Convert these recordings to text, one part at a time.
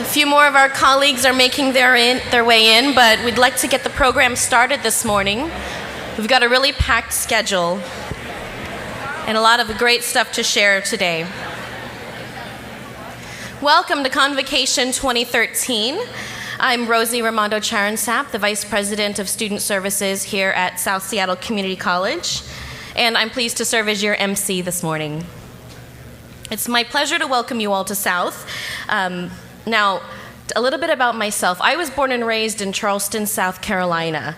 A few more of our colleagues are making their way in, but we'd like to get the program started this morning. We've got a really packed schedule and a lot of great stuff to share today. Welcome to Convocation 2013. I'm Rosie Raimondo Charensap, the Vice President of Student Services here at South Seattle Community College, and I'm pleased to serve as your MC this morning. It's my pleasure to welcome you all to South. Now, a little bit about myself. I was born and raised in Charleston, South Carolina.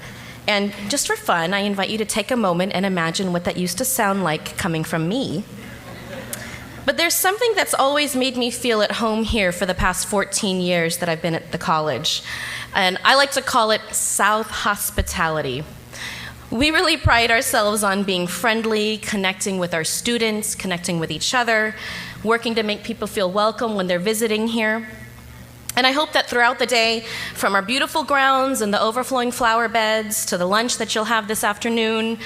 And just for fun, I invite you to take a moment and imagine what that used to sound like coming from me. But there's something that's always made me feel at home here for the past 14 years that I've been at the college. And I like to call it South hospitality. We really pride ourselves on being friendly, connecting with our students, connecting with each other, working to make people feel welcome when they're visiting here. And I hope that throughout the day, from our beautiful grounds and the overflowing flower beds to the lunch that you'll have this afternoon,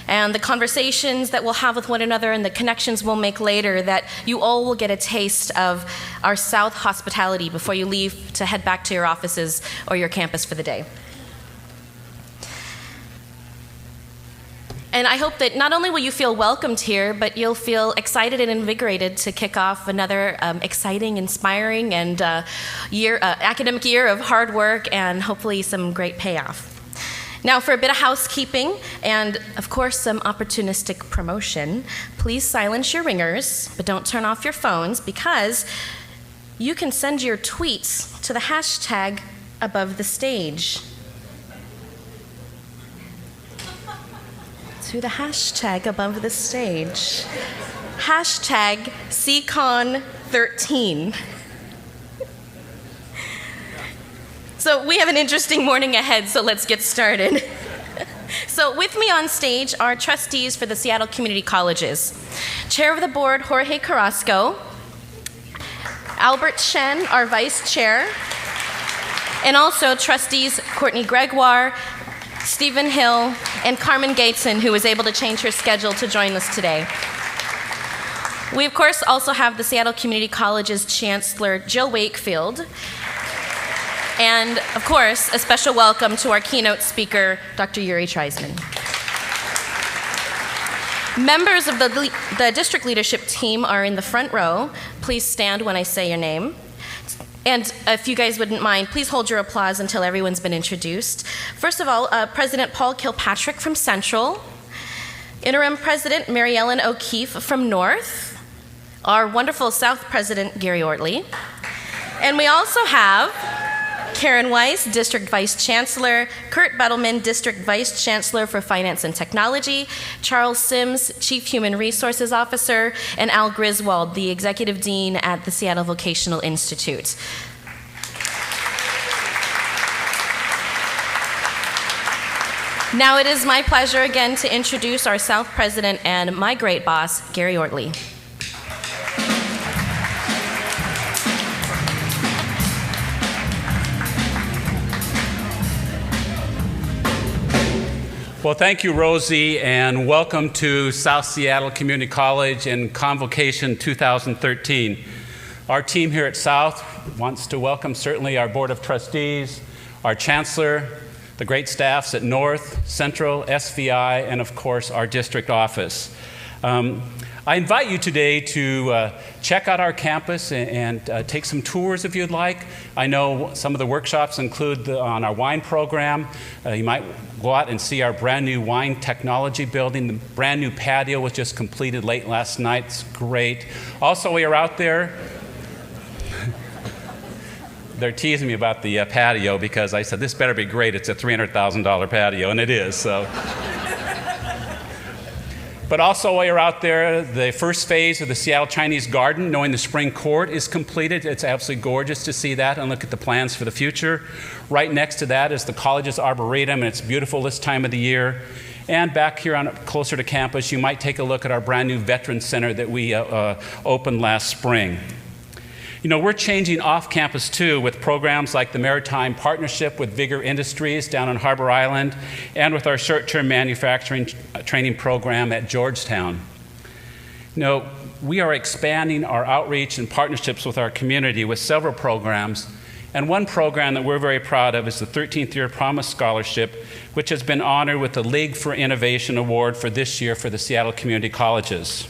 and the conversations that we'll have with one another and the connections we'll make later, that you all will get a taste of our South hospitality before you leave to head back to your offices or your campus for the day. And I hope that not only will you feel welcomed here, but you'll feel excited and invigorated to kick off another exciting, inspiring, and academic year of hard work and hopefully some great payoff. Now, for a bit of housekeeping and, of course, some opportunistic promotion, please silence your ringers, but don't turn off your phones, because you can send your tweets to the hashtag above the stage. To the hashtag above the stage. Hashtag CCon13. So we have an interesting morning ahead, so let's get started. So with me on stage are trustees for the Seattle Community Colleges. Chair of the board, Jorge Carrasco. Albert Shen, our vice chair. And also trustees Courtney Gregoire, Stephen Hill, and Carmen Gateson, who was able to change her schedule to join us today. We, of course, also have the Seattle Community College's Chancellor, Jill Wakefield. And, of course, a special welcome to our keynote speaker, Dr. Yuri Treisman. Members of the district leadership team are in the front row. Please stand when I say your name. And if you guys wouldn't mind, please hold your applause until everyone's been introduced. First of all, President Paul Kilpatrick from Central, Interim President Mary Ellen O'Keefe from North, our wonderful South President Gary Ortley, and we also have Karen Weiss, District Vice Chancellor, Kurt Bettleman, District Vice Chancellor for Finance and Technology, Charles Sims, Chief Human Resources Officer, and Al Griswold, the Executive Dean at the Seattle Vocational Institute. Now it is my pleasure again to introduce our South President and my great boss, Gary Ortley. Well, thank you, Rosie, and welcome to South Seattle Community College and Convocation 2013. Our team here at South wants to welcome certainly our Board of Trustees, our Chancellor, the great staffs at North, Central, SVI, and of course our district office. I invite you today to check out our campus and take some tours if you'd like. I know some of the workshops include on our wine program. You might go out and see our brand new wine technology building. The brand new patio was just completed late last night. It's great. Also, while you're out there, they're teasing me about the patio because I said, this better be great. It's a $300,000 patio, and it is. So. But also, while you're out there, the first phase of the Seattle Chinese Garden, knowing the spring court, is completed. It's absolutely gorgeous to see that and look at the plans for the future. Right next to that is the college's arboretum, and it's beautiful this time of the year. And back here closer to campus, you might take a look at our brand new Veterans Center that we opened last spring. You know, we're changing off campus too with programs like the Maritime Partnership with Vigor Industries down on Harbor Island and with our short-term manufacturing training program at Georgetown. You know, we are expanding our outreach and partnerships with our community with several programs And one program that we're very proud of is the 13th Year Promise Scholarship, which has been honored with the League for Innovation Award for this year for the Seattle Community Colleges.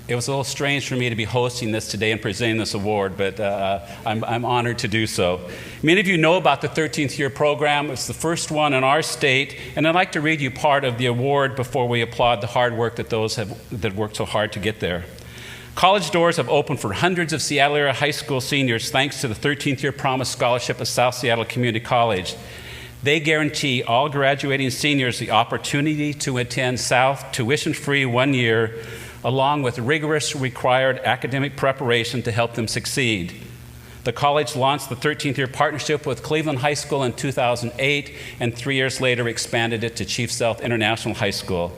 It was a little strange for me to be hosting this today and presenting this award, but I'm honored to do so. Many of you know about the 13th Year program. It's the first one in our state, and I'd like to read you part of the award before we applaud the hard work that those that worked so hard to get there. College doors have opened for hundreds of Seattle area high school seniors thanks to the 13th Year Promise Scholarship at South Seattle Community College. They guarantee all graduating seniors the opportunity to attend South tuition-free 1 year, along with rigorous required academic preparation to help them succeed. The college launched the 13th Year Partnership with Cleveland High School in 2008, and 3 years later expanded it to Chief Sealth International High School.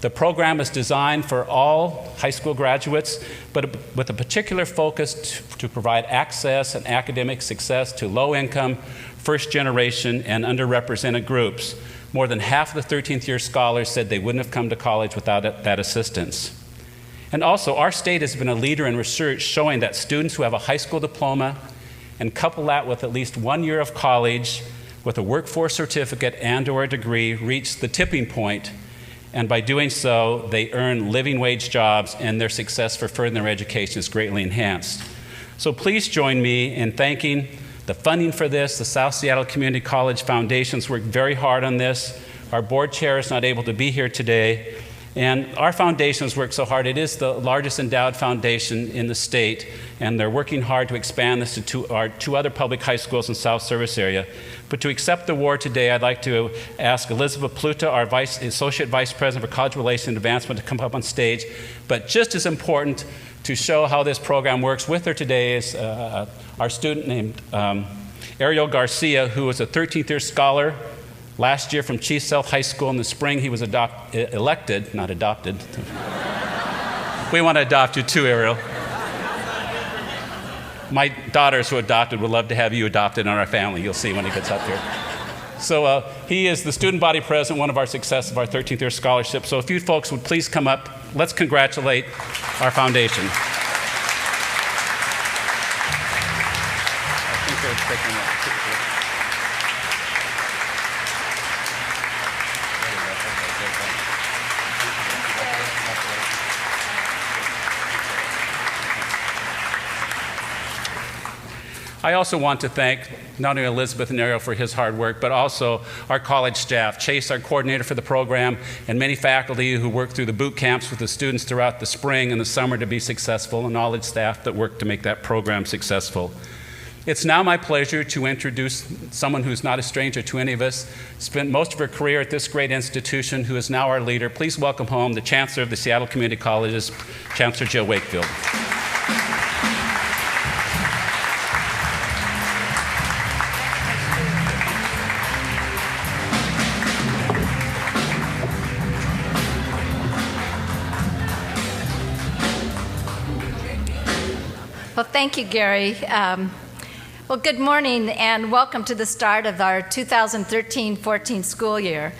The program is designed for all high school graduates, but with a particular focus to provide access and academic success to low-income, first-generation, and underrepresented groups. More than half of the 13th year scholars said they wouldn't have come to college without that assistance. And also, our state has been a leader in research showing that students who have a high school diploma and couple that with at least 1 year of college with a workforce certificate and/or a degree reach the tipping point, and by doing so, they earn living wage jobs and their success for furthering their education is greatly enhanced. So please join me in thanking the funding for this. The South Seattle Community College Foundation's worked very hard on this. Our board chair is not able to be here today. And our foundation has worked so hard. It is the largest endowed foundation in the state, and they're working hard to expand this to our two other public high schools in South Service area. But to accept the award today, I'd like to ask Elizabeth Pluta, our Associate Vice President for College Relations and Advancement, to come up on stage. But just as important, to show how this program works, with her today is our student named Ariel Garcia, who was a 13th year scholar last year from Chief Sealth High School. In the spring, he was elected, not adopted. We want to adopt you too, Ariel. My daughters who adopted would love to have you adopted in our family. You'll see when he gets up here. So he is the student body president, one of our successes of our 13th year scholarship. So if you folks would please come up, let's congratulate our foundation. I think they're taking that. I also want to thank not only Elizabeth and Ariel for his hard work, but also our college staff, Chase, our coordinator for the program, and many faculty who work through the boot camps with the students throughout the spring and the summer to be successful, and all the staff that work to make that program successful. It's now my pleasure to introduce someone who's not a stranger to any of us, spent most of her career at this great institution, who is now our leader. Please welcome home the Chancellor of the Seattle Community Colleges, Chancellor Jill Wakefield. Well, thank you, Gary. Well, good morning and welcome to the start of our 2013-14 school year.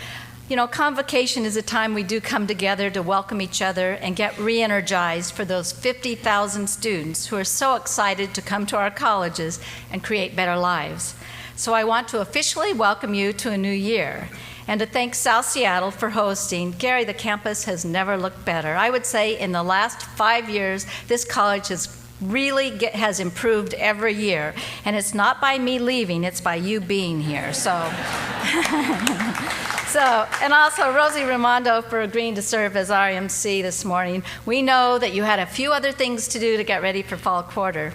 You know, Convocation is a time we do come together to welcome each other and get re-energized for those 50,000 students who are so excited to come to our colleges and create better lives. So I want to officially welcome you to a new year and to thank South Seattle for hosting. Gary, the campus has never looked better. I would say in the last 5 years, this college has improved every year, and it's not by me leaving, it's by you being here. So, and also Rosie Raimondo for agreeing to serve as our MC this morning. We know that you had a few other things to do to get ready for fall quarter.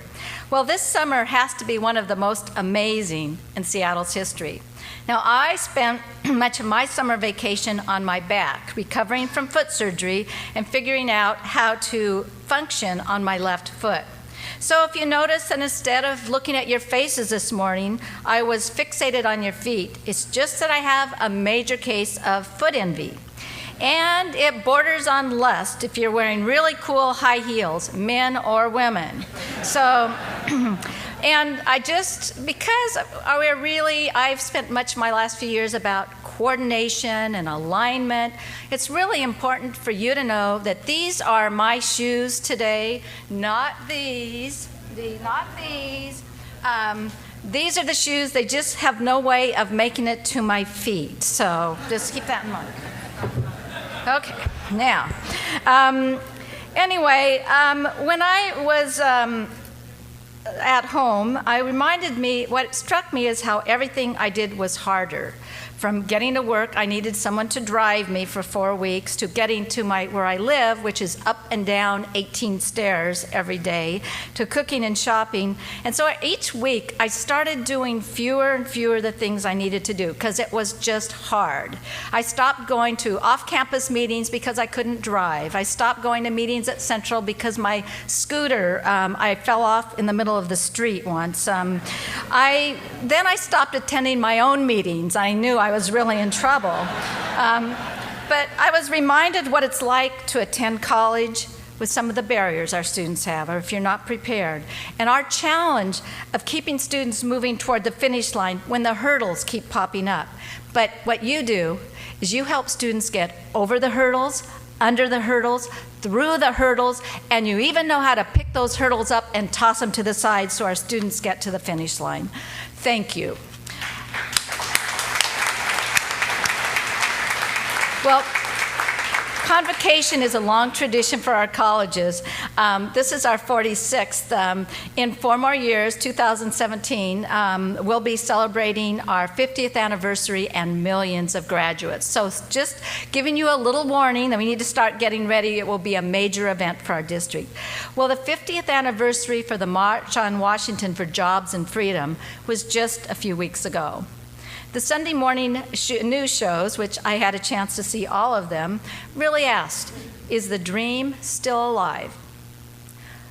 Well, this summer has to be one of the most amazing in Seattle's history. Now, I spent much of my summer vacation on my back, recovering from foot surgery and figuring out how to function on my left foot. So if you notice that instead of looking at your faces this morning, I was fixated on your feet. It's just that I have a major case of foot envy. And it borders on lust if you're wearing really cool high heels, men or women. So, and I've spent much of my last few years about coordination and alignment. It's really important for you to know that these are my shoes today, not these, not these. These are the shoes. They just have no way of making it to my feet. So just keep that in mind. Okay, now, anyway, when I was at home, what struck me is how everything I did was harder. From getting to work, I needed someone to drive me for 4 weeks, to getting to where I live, which is up and down 18 stairs every day, to cooking and shopping. And so each week, I started doing fewer and fewer of the things I needed to do because it was just hard. I stopped going to off-campus meetings because I couldn't drive. I stopped going to meetings at Central because my scooter, I fell off in the middle of the street once. Then I stopped attending my own meetings. I knew I was really in trouble. But I was reminded what it's like to attend college with some of the barriers our students have, or if you're not prepared. And our challenge of keeping students moving toward the finish line when the hurdles keep popping up. But what you do is you help students get over the hurdles, under the hurdles, through the hurdles, and you even know how to pick those hurdles up and toss them to the side so our students get to the finish line. Thank you. Well, Convocation is a long tradition for our colleges. This is our 46th. In 4 more years, 2017, we'll be celebrating our 50th anniversary and millions of graduates. So just giving you a little warning that we need to start getting ready. It will be a major event for our district. Well, the 50th anniversary for the March on Washington for Jobs and Freedom was just a few weeks ago. The Sunday morning news shows, which I had a chance to see all of them, really asked, is the dream still alive?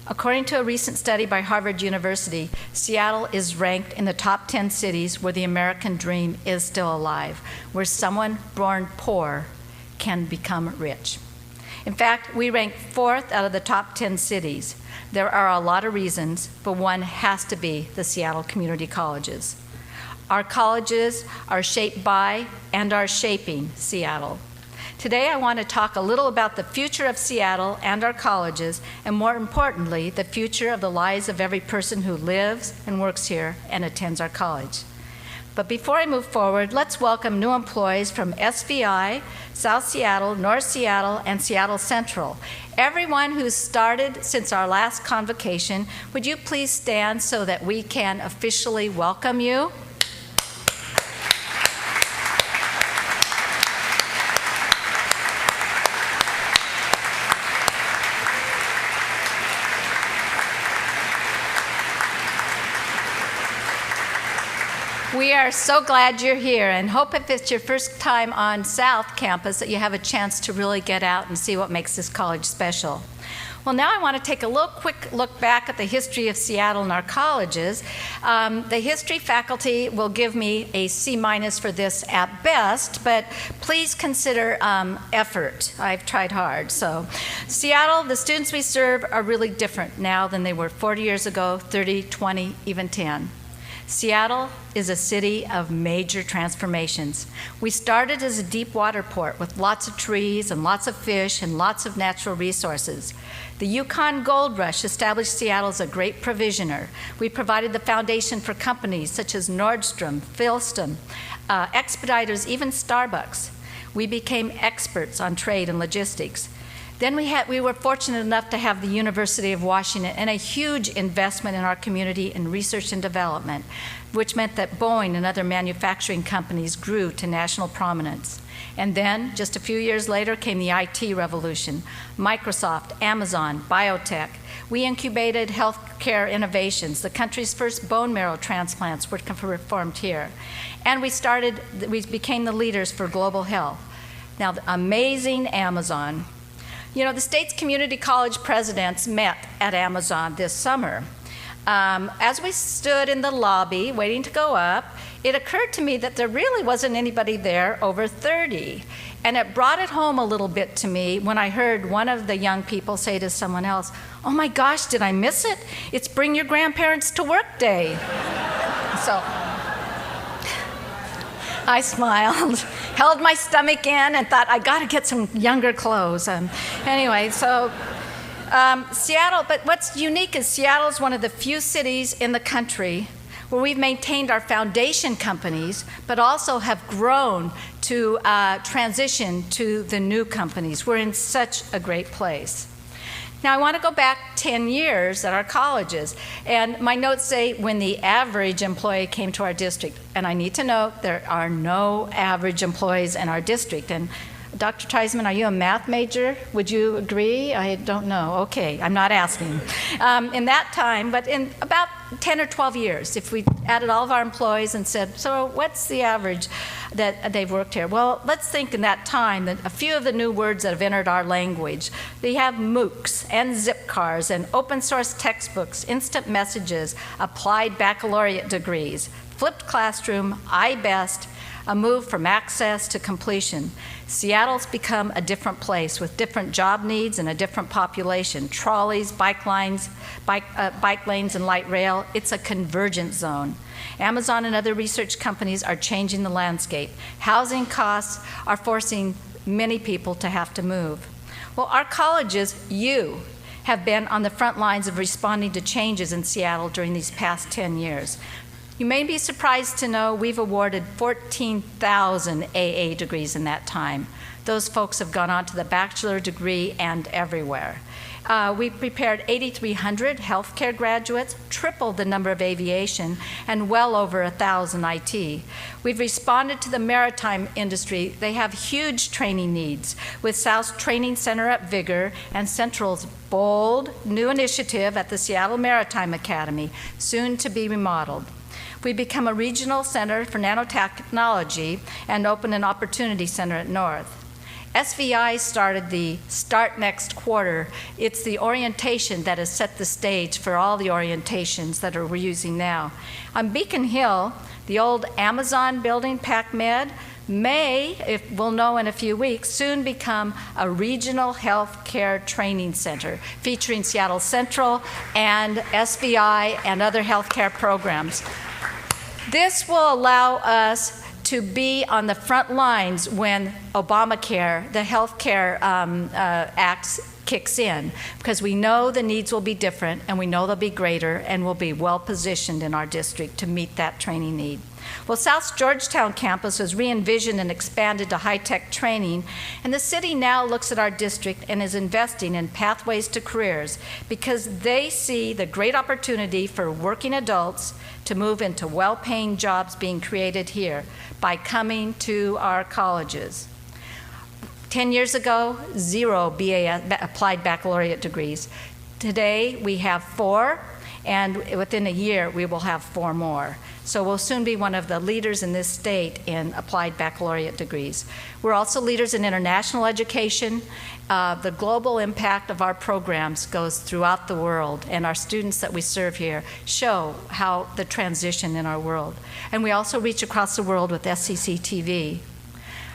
According to a recent study by Harvard University, Seattle is ranked in the top 10 cities where the American dream is still alive, where someone born poor can become rich. In fact, we rank 4th out of the top 10 cities. There are a lot of reasons, but one has to be the Seattle community colleges. Our colleges are shaped by and are shaping Seattle. Today I want to talk a little about the future of Seattle and our colleges, and more importantly, the future of the lives of every person who lives and works here and attends our college. But before I move forward, let's welcome new employees from SVI, South Seattle, North Seattle, and Seattle Central. Everyone who's started since our last convocation, would you please stand so that we can officially welcome you? We are so glad you're here, and hope if it's your first time on South Campus that you have a chance to really get out and see what makes this college special. Well, now I want to take a little quick look back at the history of Seattle and our colleges. The history faculty will give me a C- for this at best, but please consider effort. I've tried hard. So Seattle, the students we serve are really different now than they were 40 years ago, 30, 20, even 10. Seattle is a city of major transformations. We started as a deep water port with lots of trees and lots of fish and lots of natural resources. The Yukon Gold Rush established Seattle as a great provisioner. We provided the foundation for companies such as Nordstrom, Philston, Expeditors, even Starbucks. We became experts on trade and logistics. Then we were fortunate enough to have the University of Washington and a huge investment in our community in research and development, which meant that Boeing and other manufacturing companies grew to national prominence. And then, just a few years later, came the IT revolution. Microsoft, Amazon, biotech. We incubated healthcare innovations. The country's first bone marrow transplants were performed here. And we became the leaders for global health. Now, the amazing Amazon. You know, the state's community college presidents met at Amazon this summer. As we stood in the lobby waiting to go up, it occurred to me that there really wasn't anybody there over 30. And it brought it home a little bit to me when I heard one of the young people say to someone else, "Oh my gosh, did I miss it? It's Bring Your Grandparents to Work Day." So, I smiled, held my stomach in, and thought, I got to get some younger clothes. Anyway, so Seattle, but what's unique is Seattle is one of the few cities in the country where we've maintained our foundation companies, but also have grown to transition to the new companies. We're in such a great place. Now, I want to go back 10 years at our colleges, and my notes say when the average employee came to our district, and I need to note there are no average employees in our district. And Dr. Treisman, are you a math major? Would you agree? I don't know. Okay, I'm not asking. In that time, but in about 10 or 12 years, if we added all of our employees and said, so what's the average that they've worked here? Well, let's think in that time that a few of the new words that have entered our language. They have MOOCs and zip cars and open source textbooks, instant messages, applied baccalaureate degrees, flipped classroom, iBest, a move from access to completion. Seattle's become a different place with different job needs and a different population. Trolleys, bike lanes, and light rail. It's a convergent zone. Amazon and other research companies are changing the landscape. Housing costs are forcing many people to have to move. Well, our colleges, you, have been on the front lines of responding to changes in Seattle during these past 10 years. You may be surprised to know we've awarded 14,000 AA degrees in that time. Those folks have gone on to the bachelor degree and everywhere. We prepared 8,300 healthcare graduates, tripled the number of aviation, and well over 1,000 IT. We've responded to the maritime industry. They have huge training needs, with South's Training Center at Vigor and Central's bold new initiative at the Seattle Maritime Academy, soon to be remodeled. We become a regional center for nanotechnology and open an opportunity center at North. SVI started the Start Next Quarter. It's the orientation that has set the stage for all the orientations that we're using now. On Beacon Hill, the old Amazon building, PacMed, may, if we'll know in a few weeks, soon become a regional health care training center featuring Seattle Central and SVI and other healthcare programs. This will allow us to be on the front lines when Obamacare, the health care act, kicks in, because we know the needs will be different and we know they'll be greater, and we'll be well positioned in our district to meet that training need. Well, South's Georgetown campus was re-envisioned and expanded to high-tech training, and the city now looks at our district and is investing in pathways to careers because they see the great opportunity for working adults to move into well-paying jobs being created here by coming to our colleges. 10 years ago, 0 BA applied baccalaureate degrees. Today, we have 4, and within a year, we will have 4 more. So we'll soon be one of the leaders in this state in applied baccalaureate degrees. We're also leaders in international education. The global impact of our programs goes throughout the world, and our students that we serve here show how the transition in our world. And we also reach across the world with SCC TV.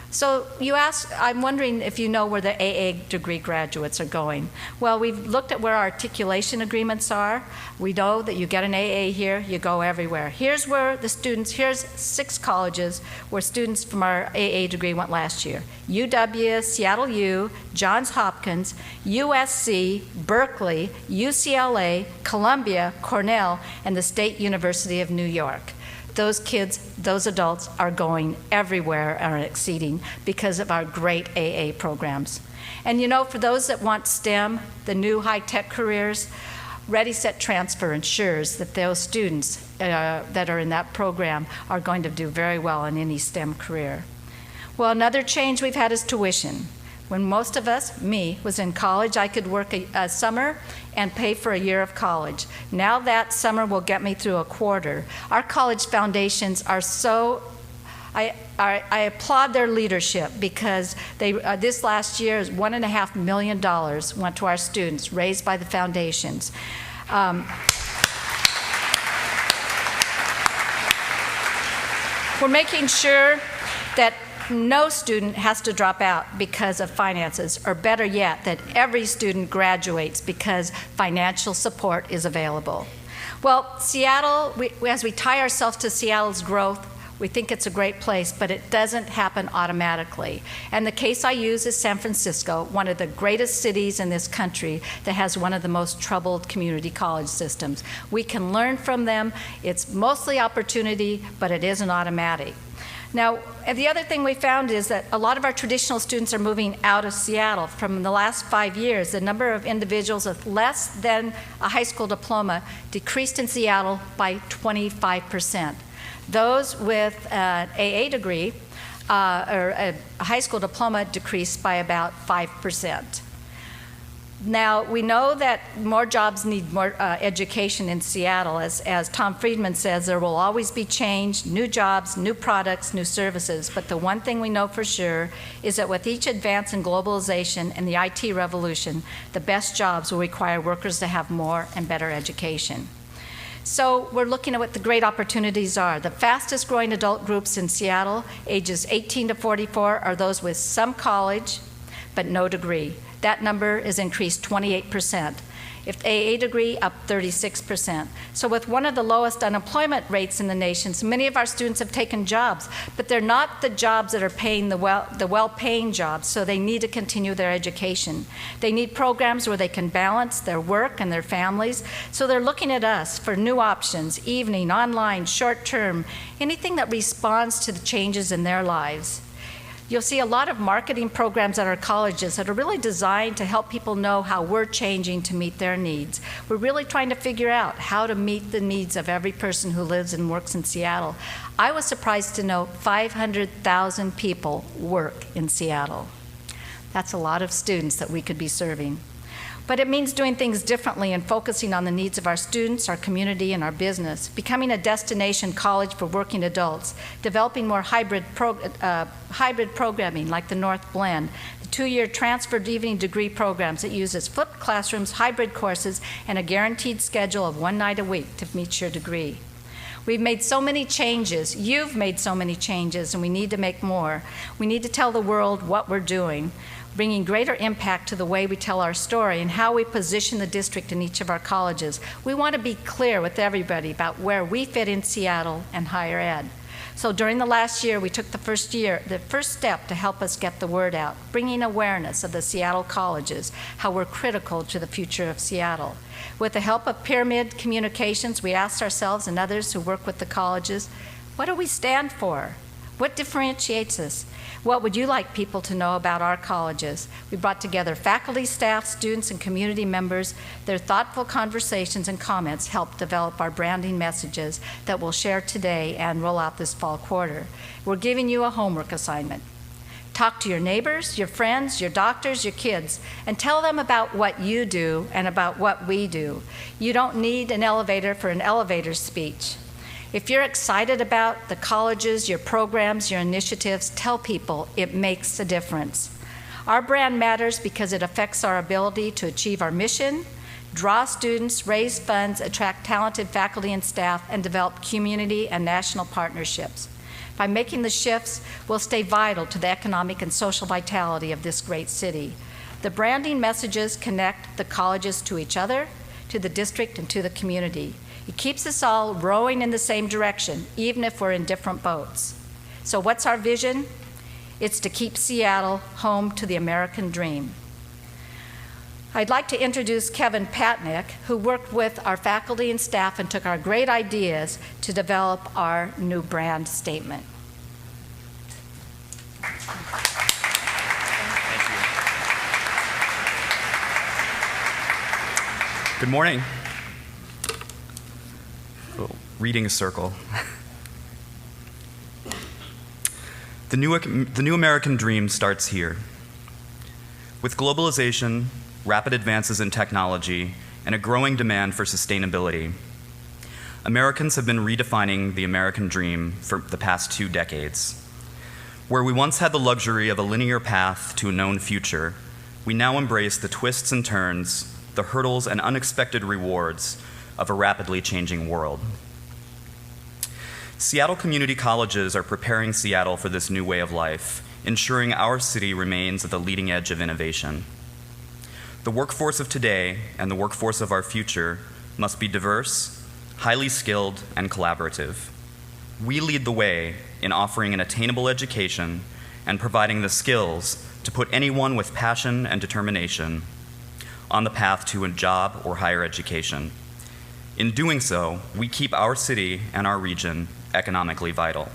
So you ask, I'm wondering if you know where the AA degree graduates are going. Well, we've looked at where our articulation agreements are. We know that you get an AA here, you go everywhere. Here's where the students, here's 6 colleges where students from our AA degree went last year. UW, Seattle U, Johns Hopkins, USC, Berkeley, UCLA, Columbia, Cornell, and the State University of New York. Those kids, those adults are going everywhere and are exceeding because of our great AA programs. And you know, for those that want STEM, the new high-tech careers, Ready, Set, Transfer ensures that those students that are in that program are going to do very well in any STEM career. Well, another change we've had is tuition. When most of us, me, was in college, I could work a summer and pay for a year of college. Now that summer will get me through a quarter. Our college foundations are so, I applaud their leadership because they, this last year, $1.5 million went to our students, raised by the foundations. We're making sure that no student has to drop out because of finances, or better yet, that every student graduates because financial support is available. Well, Seattle, as we tie ourselves to Seattle's growth, We think it's a great place, but it doesn't happen automatically. And the case I use is San Francisco, one of the greatest cities in this country that has one of the most troubled community college systems. We can learn from them. It's mostly opportunity, but it isn't automatic. Now, the other thing we found is that a lot of our traditional students are moving out of Seattle. From the last 5 years, the number of individuals with less than a high school diploma decreased in Seattle by 25%. Those with an AA degree or a high school diploma decreased by about 5%. Now, we know that more jobs need more education in Seattle. As Tom Friedman says, there will always be change, new jobs, new products, new services. But the one thing we know for sure is that with each advance in globalization and the IT revolution, the best jobs will require workers to have more and better education. So we're looking at what the great opportunities are. The fastest growing adult groups in Seattle, ages 18 to 44, are those with some college but no degree. That number is increased 28%. If AA degree, up 36%. So with one of the lowest unemployment rates in the nation, so many of our students have taken jobs, but they're not the jobs that are paying the well-paying jobs, so they need to continue their education. They need programs where they can balance their work and their families, so they're looking at us for new options, evening, online, short-term, anything that responds to the changes in their lives. You'll see a lot of marketing programs at our colleges that are really designed to help people know how we're changing to meet their needs. We're really trying to figure out how to meet the needs of every person who lives and works in Seattle. I was surprised to know 500,000 people work in Seattle. That's a lot of students that we could be serving. But it means doing things differently and focusing on the needs of our students, our community, and our business, becoming a destination college for working adults, developing more hybrid programming like the North Blend, the 2-year transferred evening degree programs that uses flipped classrooms, hybrid courses, and a guaranteed schedule of 1 night a week to meet your degree. We've made so many changes. You've made so many changes, and we need to make more. We need to tell the world what we're doing, bringing greater impact to the way we tell our story and how we position the district in each of our colleges. We want to be clear with everybody about where we fit in Seattle and higher ed. So during the last year, we took the first step to help us get the word out, bringing awareness of the Seattle colleges, how we're critical to the future of Seattle. With the help of Pyramid Communications, we asked ourselves and others who work with the colleges, what do we stand for? What differentiates us? What would you like people to know about our colleges? We brought together faculty, staff, students, and community members. Their thoughtful conversations and comments helped develop our branding messages that we'll share today and roll out this fall quarter. We're giving you a homework assignment. Talk to your neighbors, your friends, your doctors, your kids, and tell them about what you do and about what we do. You don't need an elevator for an elevator speech. If you're excited about the colleges, your programs, your initiatives, tell people it makes a difference. Our brand matters because it affects our ability to achieve our mission, draw students, raise funds, attract talented faculty and staff, and develop community and national partnerships. By making the shifts, we'll stay vital to the economic and social vitality of this great city. The branding messages connect the colleges to each other, to the district, and to the community. It keeps us all rowing in the same direction, even if we're in different boats. So what's our vision? It's to keep Seattle home to the American dream. I'd like to introduce Kevin Patnick, who worked with our faculty and staff and took our great ideas to develop our new brand statement. Good morning. Reading circle. The new American dream starts here. With globalization, rapid advances in technology, and a growing demand for sustainability, Americans have been redefining the American dream for the past 2 decades. Where we once had the luxury of a linear path to a known future, we now embrace the twists and turns, the hurdles and unexpected rewards of a rapidly changing world. Seattle community colleges are preparing Seattle for this new way of life, ensuring our city remains at the leading edge of innovation. The workforce of today and the workforce of our future must be diverse, highly skilled, and collaborative. we lead the way in offering an attainable education and providing the skills to put anyone with passion and determination on the path to a job or higher education. In doing so, we keep our city and our region economically vital.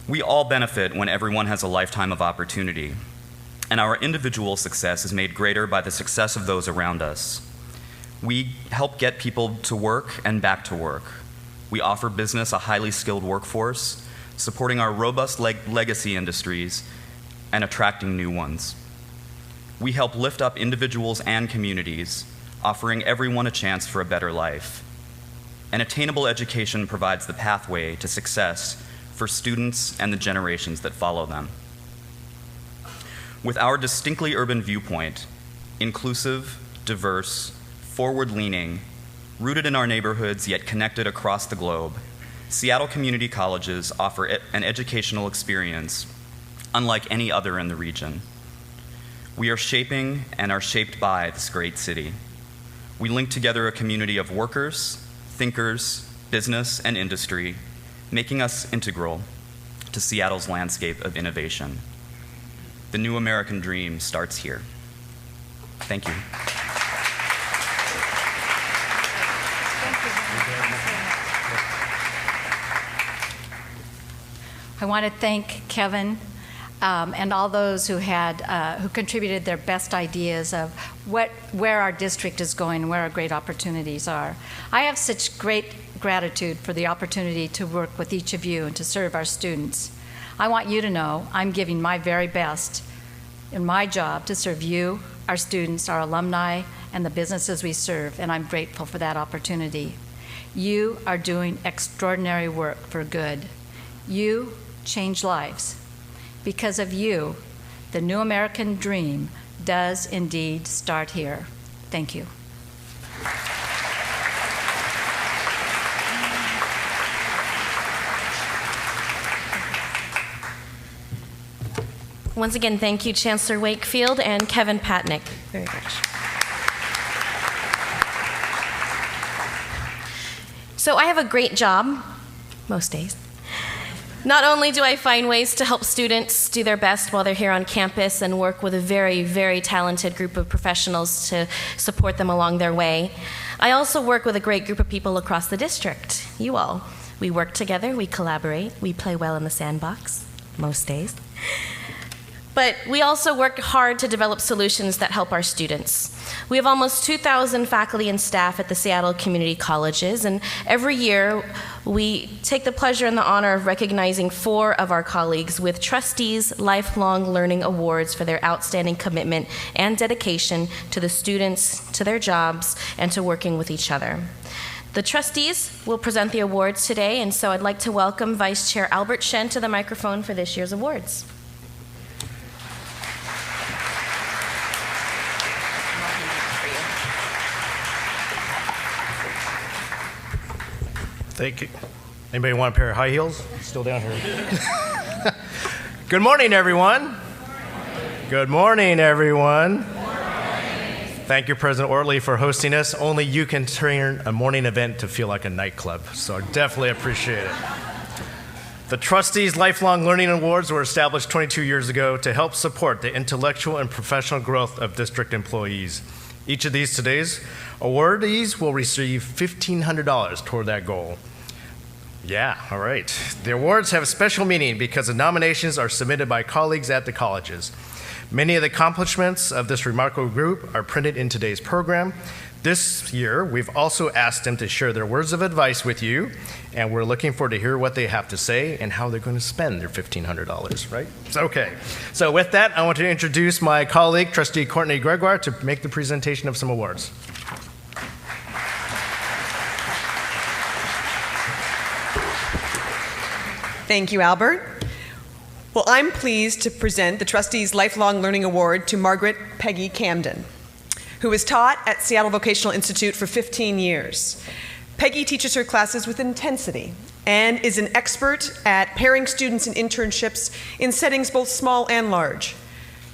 We all benefit when everyone has a lifetime of opportunity, and our individual success is made greater by the success of those around us. We help get people to work and back to work. We offer business a highly skilled workforce, supporting our robust legacy industries and attracting new ones. We help lift up individuals and communities, offering everyone a chance for a better life. An attainable education provides the pathway to success for students and the generations that follow them. With our distinctly urban viewpoint, inclusive, diverse, forward-leaning, rooted in our neighborhoods yet connected across the globe, Seattle community colleges offer an educational experience unlike any other in the region. We are shaping and are shaped by this great city. We link together a community of workers, thinkers, business, and industry, making us integral to Seattle's landscape of innovation. The new American dream starts here. Thank you. I want to thank Kevin and all those who contributed their best ideas of where our district is going, where our great opportunities are. I have such great gratitude for the opportunity to work with each of you and to serve our students. I want you to know I'm giving my very best in my job to serve you, our students, our alumni, and the businesses we serve, and I'm grateful for that opportunity. You are doing extraordinary work for good. You change lives. Because of you, the new American dream does indeed start here. Thank you. Once again, thank you, Chancellor Wakefield and Kevin Patnick, very much. So I have a great job, most days. Not only do I find ways to help students do their best while they're here on campus and work with a very, very talented group of professionals to support them along their way, I also work with a great group of people across the district, you all. We work together, we collaborate, we play well in the sandbox, most days. But we also work hard to develop solutions that help our students. We have almost 2,000 faculty and staff at the Seattle community colleges, and every year we take the pleasure and the honor of recognizing 4 of our colleagues with Trustees Lifelong Learning Awards for their outstanding commitment and dedication to the students, to their jobs, and to working with each other. The trustees will present the awards today, and so I'd like to welcome Vice Chair Albert Shen to the microphone for this year's awards. Thank you. Anybody want a pair of high heels? Still down here. Good morning, everyone. Good morning, everyone. Thank you, President Ortley, for hosting us. Only you can turn a morning event to feel like a nightclub, so I definitely appreciate it. The Trustees Lifelong Learning Awards were established 22 years ago to help support the intellectual and professional growth of district employees. Each of today's awardees will receive $1,500 toward that goal. Yeah, all right. The awards have a special meaning because the nominations are submitted by colleagues at the colleges. Many of the accomplishments of this remarkable group are printed in today's program. This year, we've also asked them to share their words of advice with you, and we're looking forward to hear what they have to say and how they're going to spend their $1,500, right? Okay. So with that, I want to introduce my colleague, Trustee Courtney Gregoire, to make the presentation of some awards. Thank you, Albert. Well, I'm pleased to present the Trustees Lifelong Learning Award to Margaret Peggy Camden, who has taught at Seattle Vocational Institute for 15 years. Peggy teaches her classes with intensity and is an expert at pairing students in internships in settings both small and large.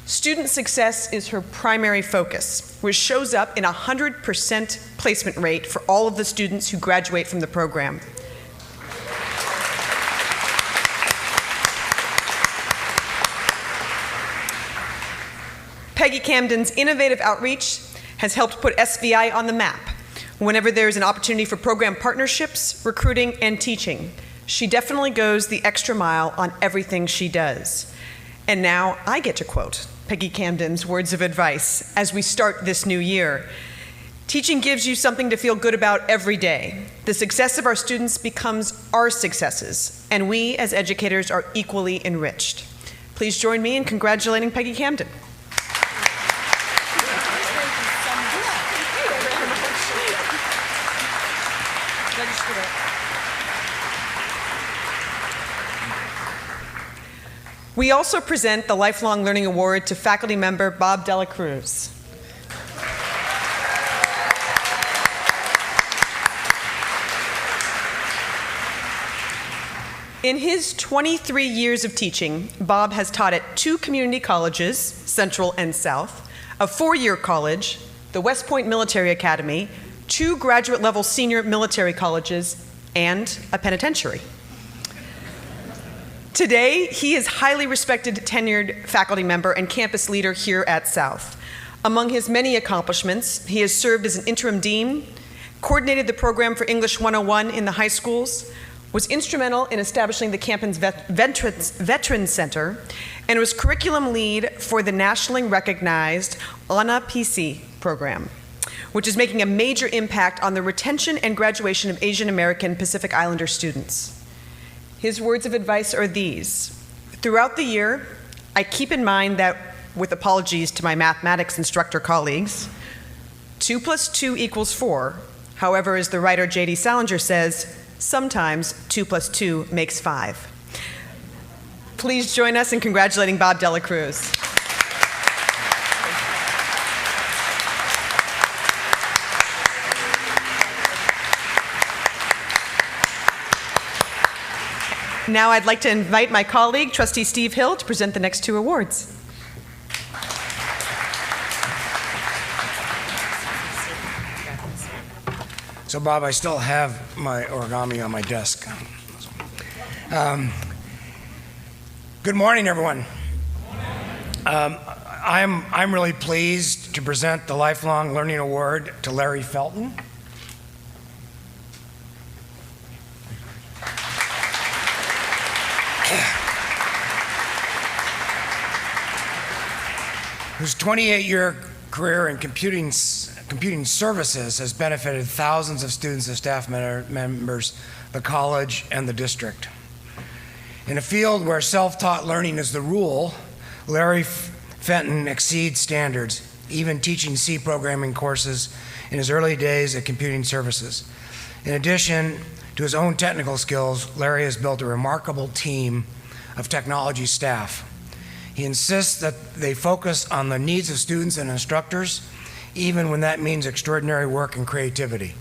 Student success is her primary focus, which shows up in a 100% placement rate for all of the students who graduate from the program. Peggy Camden's innovative outreach has helped put SVI on the map. Whenever there's an opportunity for program partnerships, recruiting, and teaching, she definitely goes the extra mile on everything she does. And now I get to quote Peggy Camden's words of advice as we start this new year. Teaching gives you something to feel good about every day. The success of our students becomes our successes, and we as educators are equally enriched. Please join me in congratulating Peggy Camden. We also present the Lifelong Learning Award to faculty member Bob Dela Cruz. In his 23 years of teaching, Bob has taught at 2 community colleges, Central and South, a 4-year college, the West Point Military Academy, 2 graduate-level senior military colleges, and a penitentiary. Today, he is highly respected tenured faculty member and campus leader here at South. Among his many accomplishments, he has served as an interim dean, coordinated the program for English 101 in the high schools, was instrumental in establishing the campus Veterans Center, and was curriculum lead for the nationally recognized ANA PC program, which is making a major impact on the retention and graduation of Asian American Pacific Islander students. His words of advice are these: throughout the year, I keep in mind that, with apologies to my mathematics instructor colleagues, 2 + 2 = 4. However, as the writer J.D. Salinger says, sometimes 2 + 2 makes 5. Please join us in congratulating Bob Dela Cruz. Now I'd like to invite my colleague, Trustee Steve Hill, to present the next 2 awards. So, Bob, I still have my origami on my desk. Good morning, everyone. I'm really pleased to present the Lifelong Learning Award to Larry Felton. Whose 28-year career in computing services has benefited thousands of students and staff members, the college, and the district. In a field where self-taught learning is the rule, Larry Fenton exceeds standards, even teaching C programming courses in his early days at computing services. In addition to his own technical skills, Larry has built a remarkable team of technology staff. He insists that they focus on the needs of students and instructors, even when that means extraordinary work and creativity.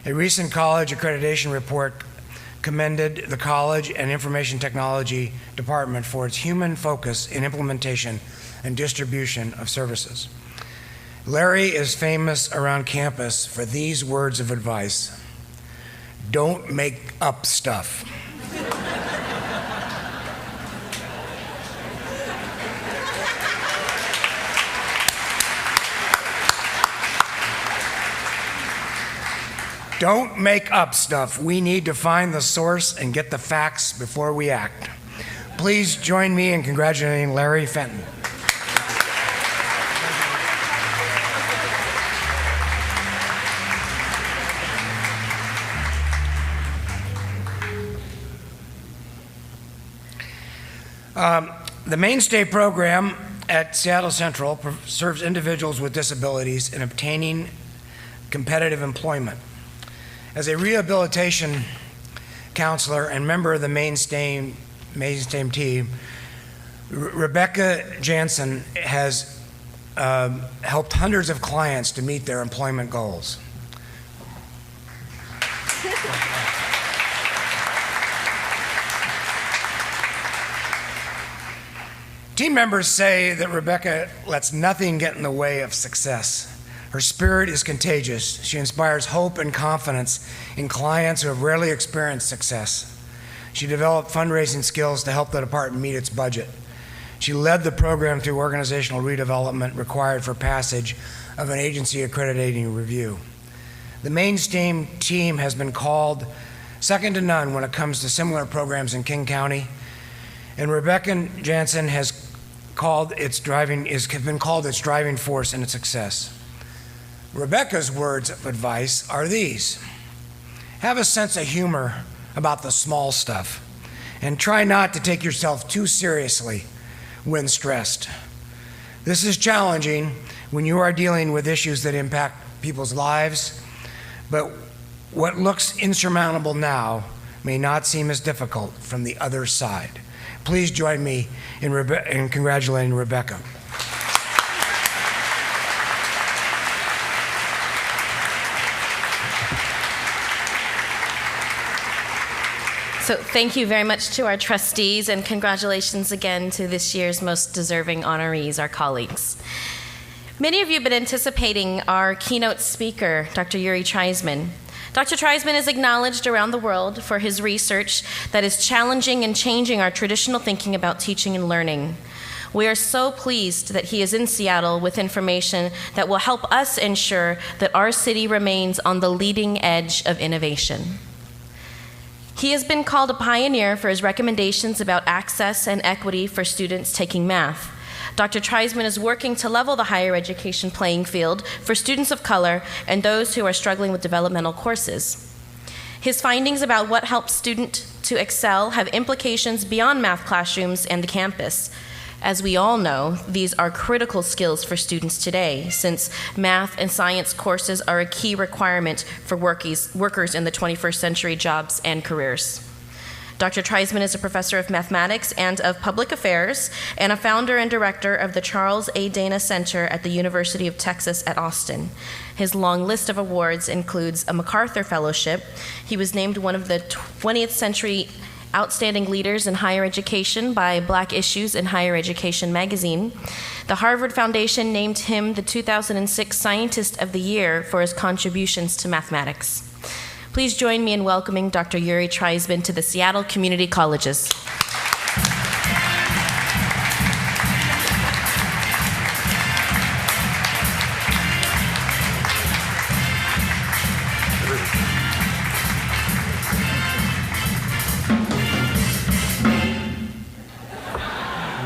A recent college accreditation report commended the college and information technology department for its human focus in implementation and distribution of services. Larry is famous around campus for these words of advice: don't make up stuff. Don't make up stuff. We need to find the source and get the facts before we act. Please join me in congratulating Larry Fenton. The Mainstay program at Seattle Central serves individuals with disabilities in obtaining competitive employment. As a rehabilitation counselor and member of the Mainstay team, Rebecca Jansen has helped hundreds of clients to meet their employment goals. Team members say that Rebecca lets nothing get in the way of success. Her spirit is contagious. She inspires hope and confidence in clients who have rarely experienced success. She developed fundraising skills to help the department meet its budget. She led the program through organizational redevelopment required for passage of an agency accrediting review. The mainstream team has been called second to none when it comes to similar programs in King County, and Rebecca Jansen has been called its driving force in its success. Rebecca's words of advice are these: have a sense of humor about the small stuff, and try not to take yourself too seriously when stressed. This is challenging when you are dealing with issues that impact people's lives, but what looks insurmountable now may not seem as difficult from the other side. Please join me in congratulating Rebecca. So thank you very much to our trustees, and congratulations again to this year's most deserving honorees, our colleagues. Many of you have been anticipating our keynote speaker, Dr. Yuri Treisman. Dr. Treisman is acknowledged around the world for his research that is challenging and changing our traditional thinking about teaching and learning. We are so pleased that he is in Seattle with information that will help us ensure that our city remains on the leading edge of innovation. He has been called a pioneer for his recommendations about access and equity for students taking math. Dr. Treisman is working to level the higher education playing field for students of color and those who are struggling with developmental courses. His findings about what helps students to excel have implications beyond math classrooms and the campus. As we all know, these are critical skills for students today, since math and science courses are a key requirement for workers in the 21st century jobs and careers. Dr. Treisman is a professor of mathematics and of public affairs, and a founder and director of the Charles A. Dana Center at the University of Texas at Austin. His long list of awards includes a MacArthur Fellowship. He was named one of the 20th century Outstanding Leaders in Higher Education by Black Issues in Higher Education magazine. The Harvard Foundation named him the 2006 Scientist of the Year for his contributions to mathematics. Please join me in welcoming Dr. Yuri Treisman to the Seattle Community Colleges.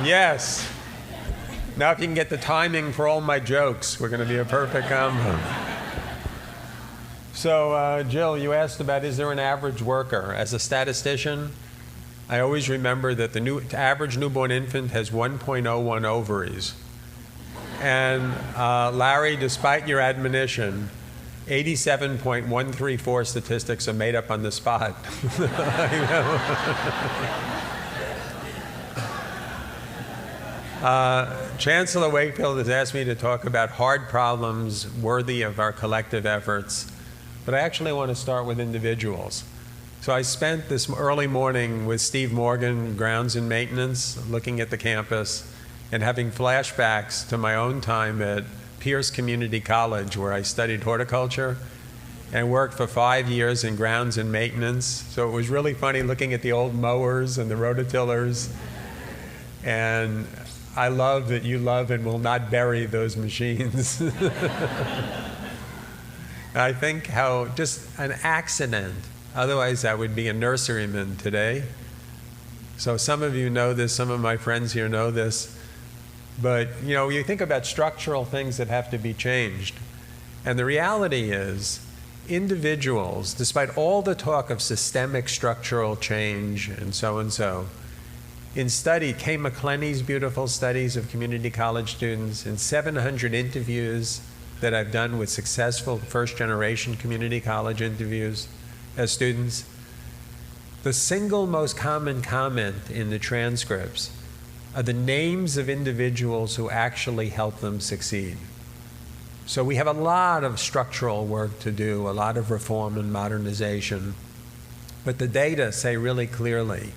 Yes. Now if you can get the timing for all my jokes, we're going to be a perfect combo. So, Jill, you asked about, is there an average worker? As a statistician, I always remember that the average newborn infant has 1.01 ovaries. And Larry, despite your admonition, 87.134 statistics are made up on the spot. Chancellor Wakefield has asked me to talk about hard problems worthy of our collective efforts, but I actually want to start with individuals. So I spent this early morning with Steve Morgan, grounds and maintenance, looking at the campus and having flashbacks to my own time at Pierce Community College, where I studied horticulture and worked for 5 years in grounds and maintenance. So it was really funny looking at the old mowers and the rototillers. And I love that you love and will not bury those machines. I think how just an accident, otherwise I would be a nurseryman today. So some of you know this, some of my friends here know this. But you know, you think about structural things that have to be changed. And the reality is, individuals, despite all the talk of systemic structural change and so, in Kay McClenny's beautiful studies of community college students, in 700 interviews that I've done with successful first-generation community college interviews as students, the single most common comment in the transcripts are the names of individuals who actually help them succeed. So we have a lot of structural work to do, a lot of reform and modernization, but the data say really clearly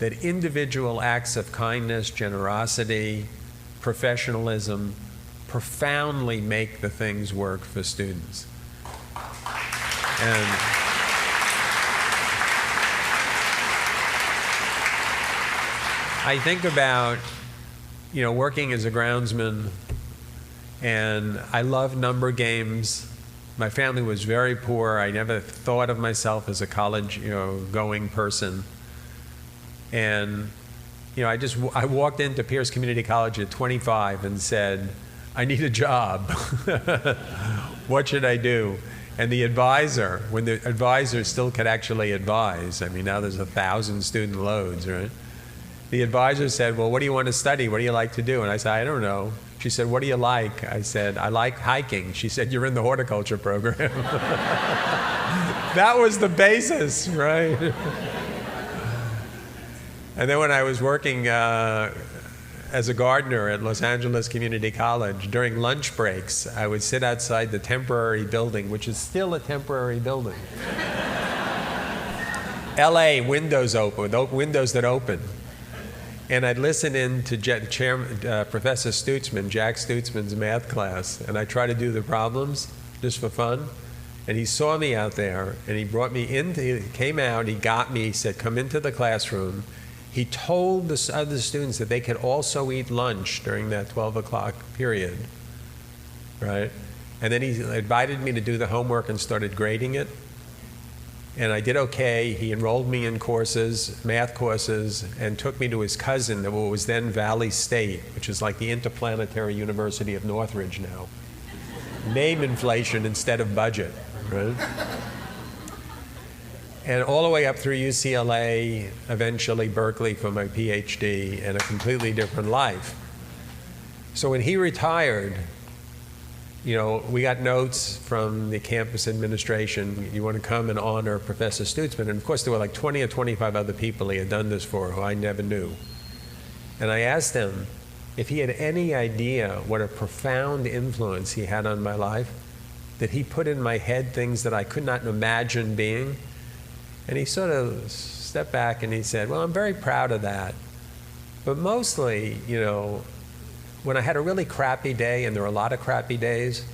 that individual acts of kindness, generosity, professionalism profoundly make the things work for students. And I think about working as a groundsman, and I love number games. My family was very poor. I never thought of myself as a college, going person. And, I walked into Pierce Community College at 25 and said, I need a job. What should I do? And the advisor, when the advisor still could actually advise, I mean, now there's 1,000 student loads, right? The advisor said, well, what do you want to study? What do you like to do? And I said, I don't know. She said, what do you like? I said, I like hiking. She said, you're in the horticulture program. That was the basis, right? And then when I was working as a gardener at Los Angeles Community College, during lunch breaks, I would sit outside the temporary building, which is still a temporary building. LA, windows open, windows that open. And I'd listen in to Professor Stutzman, Jack Stutzman's math class, and I'd try to do the problems just for fun. And he saw me out there, and he brought me in, he came out, he got me, he said, come into the classroom. He told the other students that they could also eat lunch during that 12 o'clock period, right? And then he invited me to do the homework and started grading it. And I did okay. He enrolled me in courses, math courses, and took me to his cousin at what was then Valley State, which is like the Interplanetary University of Northridge now. Name inflation instead of budget, right? And all the way up through UCLA, eventually Berkeley for my PhD, and a completely different life. So when he retired, we got notes from the campus administration, you want to come and honor Professor Stutzman. And of course, there were like 20 or 25 other people he had done this for who I never knew. And I asked him if he had any idea what a profound influence he had on my life, that he put in my head things that I could not imagine being. And he sort of stepped back and he said, well, I'm very proud of that. But mostly, when I had a really crappy day, and there were a lot of crappy days,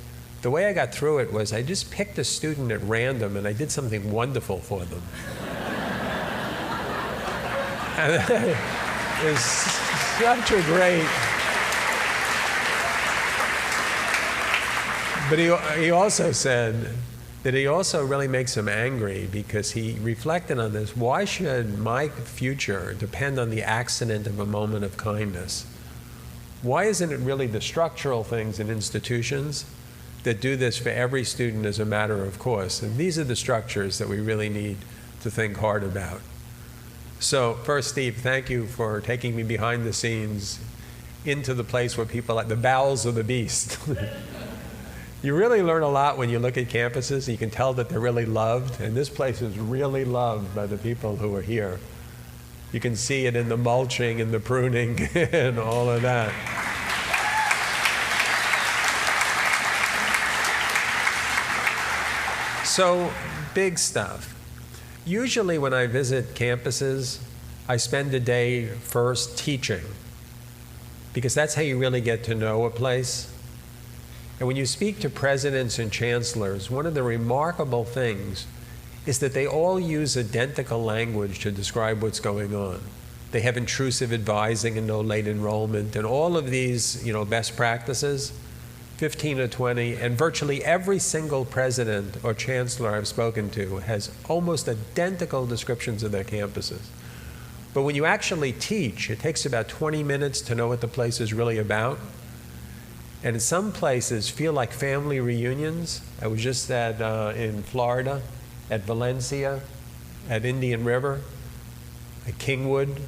the way I got through it was I just picked a student at random and I did something wonderful for them. And it was such a great... But he also said that he also really makes him angry because he reflected on this. Why should my future depend on the accident of a moment of kindness? Why isn't it really the structural things in institutions that do this for every student as a matter of course? And these are the structures that we really need to think hard about. So first, Steve, thank you for taking me behind the scenes into the place where people like the bowels of the beast. You really learn a lot when you look at campuses. You can tell that they're really loved, and this place is really loved by the people who are here. You can see it in the mulching and the pruning and all of that. So, big stuff. Usually when I visit campuses, I spend a day first teaching, because that's how you really get to know a place. And when you speak to presidents and chancellors, one of the remarkable things is that they all use identical language to describe what's going on. They have intrusive advising and no late enrollment and all of these, best practices, 15 or 20, and virtually every single president or chancellor I've spoken to has almost identical descriptions of their campuses. But when you actually teach, it takes about 20 minutes to know what the place is really about. And some places feel like family reunions. I was just in Florida, at Valencia, at Indian River, at Kingwood.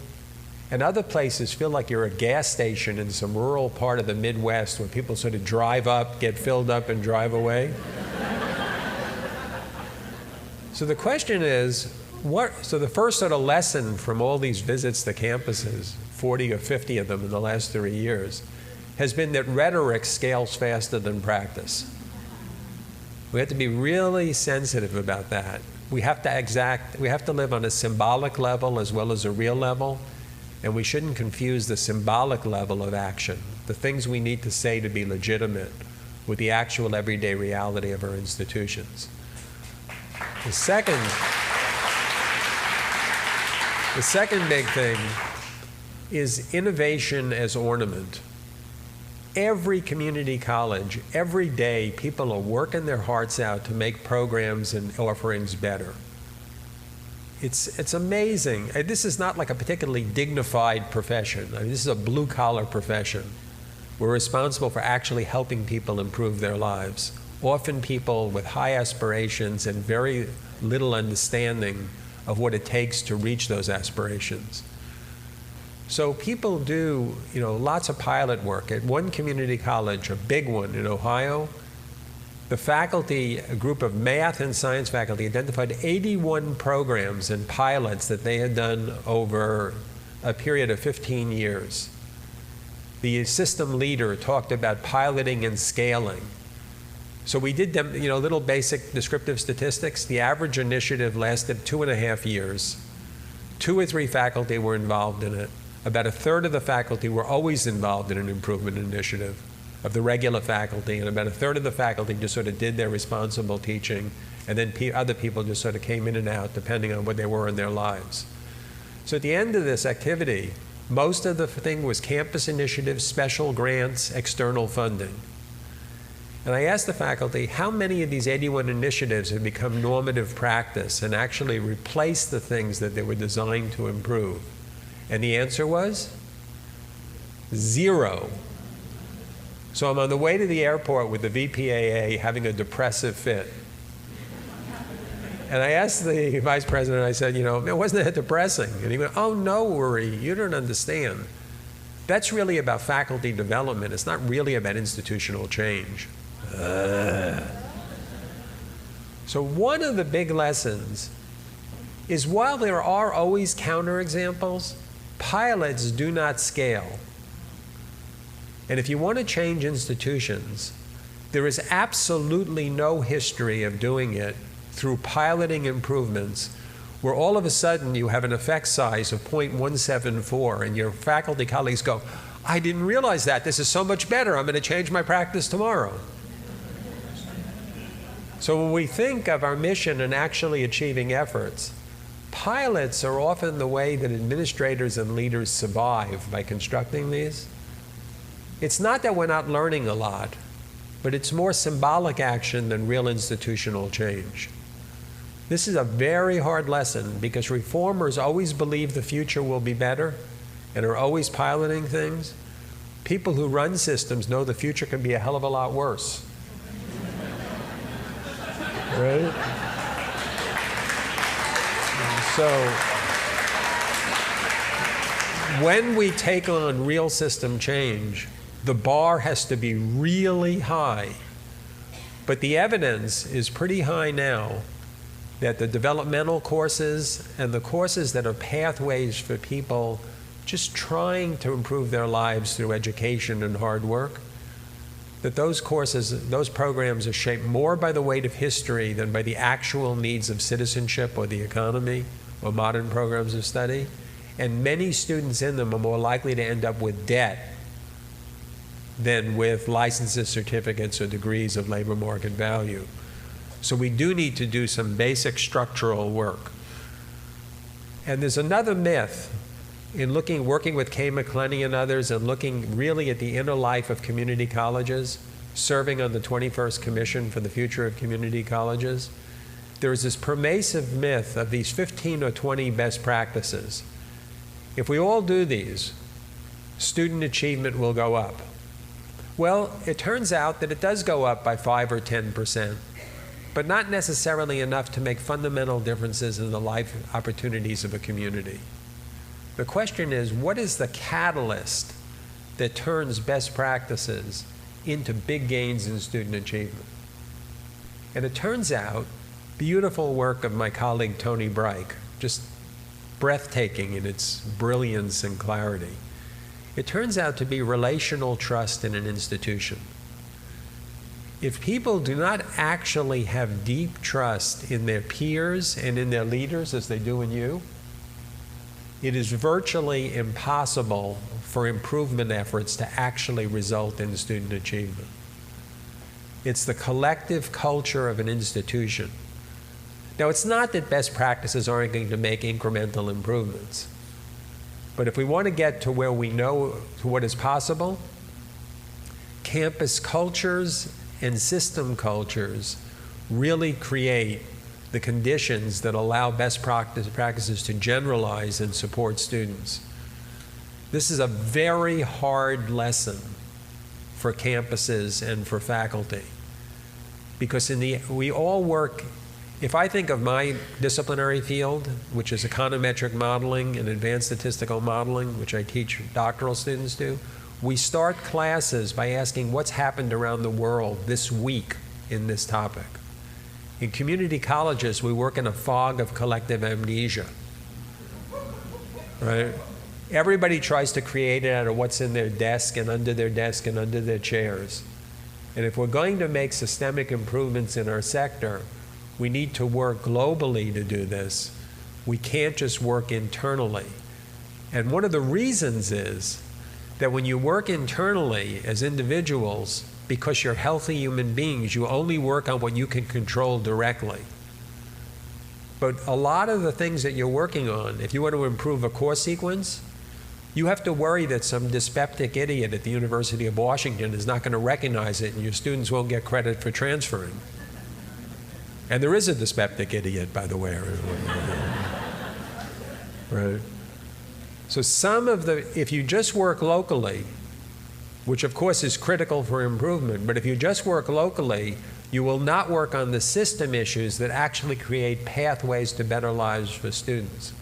And other places feel like you're at a gas station in some rural part of the Midwest where people sort of drive up, get filled up, and drive away. So the question is, so the first sort of lesson from all these visits to campuses, 40 or 50 of them in the last 3 years, has been that rhetoric scales faster than practice. We have to be really sensitive about that. We have to live on a symbolic level as well as a real level, and we shouldn't confuse the symbolic level of action, the things we need to say to be legitimate, with the actual everyday reality of our institutions. The second big thing is innovation as ornament. Every community college, every day, people are working their hearts out to make programs and offerings better. It's amazing. This is not like a particularly dignified profession. I mean, this is a blue-collar profession. We're responsible for actually helping people improve their lives. Often people with high aspirations and very little understanding of what it takes to reach those aspirations. So people do, lots of pilot work. At one community college, a big one in Ohio, the faculty, a group of math and science faculty, identified 81 programs and pilots that they had done over a period of 15 years. The system leader talked about piloting and scaling. So we did them, little basic descriptive statistics. The average initiative lasted 2.5 years. 2 or 3 faculty were involved in it. About a third of the faculty were always involved in an improvement initiative of the regular faculty, and about a third of the faculty just sort of did their responsible teaching, and then other people just sort of came in and out depending on what they were in their lives. So at the end of this activity, most of the thing was campus initiatives, special grants, external funding. And I asked the faculty, how many of these 81 initiatives have become normative practice and actually replaced the things that they were designed to improve? And the answer was 0. So I'm on the way to the airport with the VPAA having a depressive fit. And I asked the vice president, I said, wasn't that depressing? And he went, oh, no worry, you don't understand. That's really about faculty development. It's not really about institutional change. So one of the big lessons is while there are always counterexamples, pilots do not scale. And if you want to change institutions, there is absolutely no history of doing it through piloting improvements where all of a sudden you have an effect size of 0.174 and your faculty colleagues go, I didn't realize that. This is so much better. I'm going to change my practice tomorrow. So when we think of our mission and actually achieving efforts, pilots are often the way that administrators and leaders survive by constructing these. It's not that we're not learning a lot, but it's more symbolic action than real institutional change. This is a very hard lesson because reformers always believe the future will be better and are always piloting things. People who run systems know the future can be a hell of a lot worse. Right? So when we take on real system change, the bar has to be really high. But the evidence is pretty high now that the developmental courses and the courses that are pathways for people just trying to improve their lives through education and hard work, that those courses, those programs are shaped more by the weight of history than by the actual needs of citizenship or the economy or modern programs of study. And many students in them are more likely to end up with debt than with licenses, certificates, or degrees of labor market value. So we do need to do some basic structural work. And there's another myth in working with Kay McClenny and others and looking really at the inner life of community colleges, serving on the 21st Commission for the Future of Community Colleges. There is this pervasive myth of these 15 or 20 best practices. If we all do these, student achievement will go up. Well, it turns out that it does go up by 5 or 10%, but not necessarily enough to make fundamental differences in the life opportunities of a community. The question is, what is the catalyst that turns best practices into big gains in student achievement? And it turns out, beautiful work of my colleague Tony Breich, just breathtaking in its brilliance and clarity. It turns out to be relational trust in an institution. If people do not actually have deep trust in their peers and in their leaders as they do in you, it is virtually impossible for improvement efforts to actually result in student achievement. It's the collective culture of an institution. Now, it's not that best practices aren't going to make incremental improvements, But if we want to get to where we know to what is possible, campus cultures and system cultures really create the conditions that allow best practices to generalize and support students. This is a very hard lesson for campuses and for faculty, because we all work. If I think of my disciplinary field, which is econometric modeling and advanced statistical modeling, which I teach doctoral students to, we start classes by asking what's happened around the world this week in this topic. In community colleges, we work in a fog of collective amnesia, right? Everybody tries to create it out of what's in their desk and under their desk and under their chairs. And if we're going to make systemic improvements in our sector, we need to work globally to do this. We can't just work internally. And one of the reasons is that when you work internally as individuals, because you're healthy human beings, you only work on what you can control directly. But a lot of the things that you're working on, if you want to improve a course sequence, you have to worry that some dyspeptic idiot at the University of Washington is not going to recognize it and your students won't get credit for transferring. And there is a dyspeptic idiot, by the way. Right? So if you just work locally, which of course is critical for improvement, but if you just work locally, you will not work on the system issues that actually create pathways to better lives for students.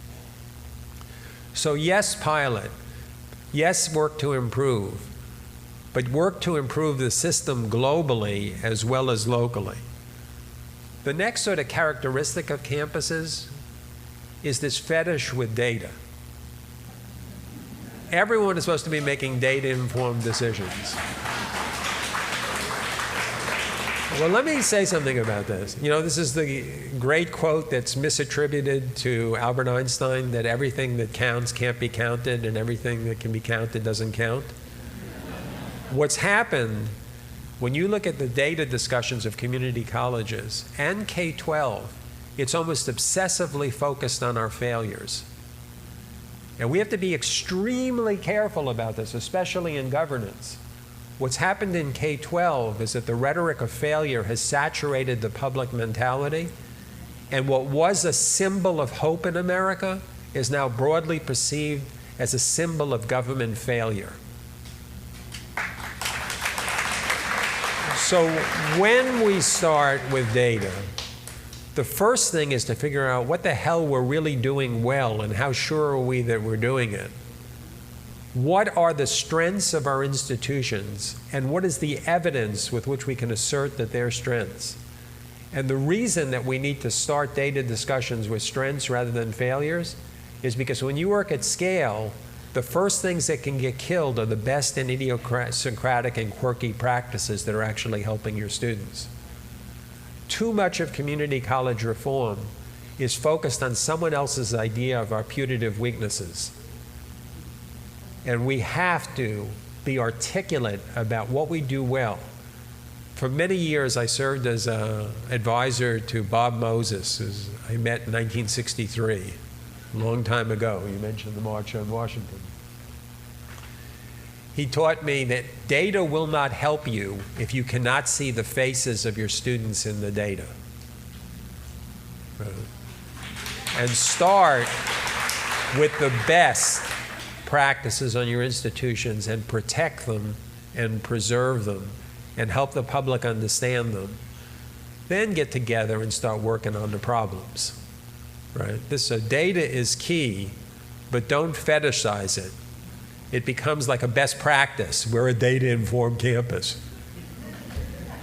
So yes, pilot. Yes, work to improve. But work to improve the system globally as well as locally. The next sort of characteristic of campuses is this fetish with data. Everyone is supposed to be making data-informed decisions. Well, let me say something about this. You know, this is the great quote that's misattributed to Albert Einstein, that everything that counts can't be counted and everything that can be counted doesn't count. What's happened, when you look at the data discussions of community colleges and K-12, it's almost obsessively focused on our failures. And we have to be extremely careful about this, especially in governance. What's happened in K-12 is that the rhetoric of failure has saturated the public mentality, and what was a symbol of hope in America is now broadly perceived as a symbol of government failure. So when we start with data, the first thing is to figure out what the hell we're really doing well and how sure are we that we're doing it. What are the strengths of our institutions, and what is the evidence with which we can assert that they're strengths? And the reason that we need to start data discussions with strengths rather than failures is because when you work at scale, the first things that can get killed are the best and idiosyncratic and quirky practices that are actually helping your students. Too much of community college reform is focused on someone else's idea of our putative weaknesses. And we have to be articulate about what we do well. For many years, I served as an advisor to Bob Moses, who I met in 1963, a long time ago. You mentioned the March on Washington. He taught me that data will not help you if you cannot see the faces of your students in the data. And start with the best practices on your institutions and protect them and preserve them and help the public understand them. Then get together and start working on the problems. Right? Data is key, but don't fetishize it. It becomes like a best practice. We're a data-informed campus.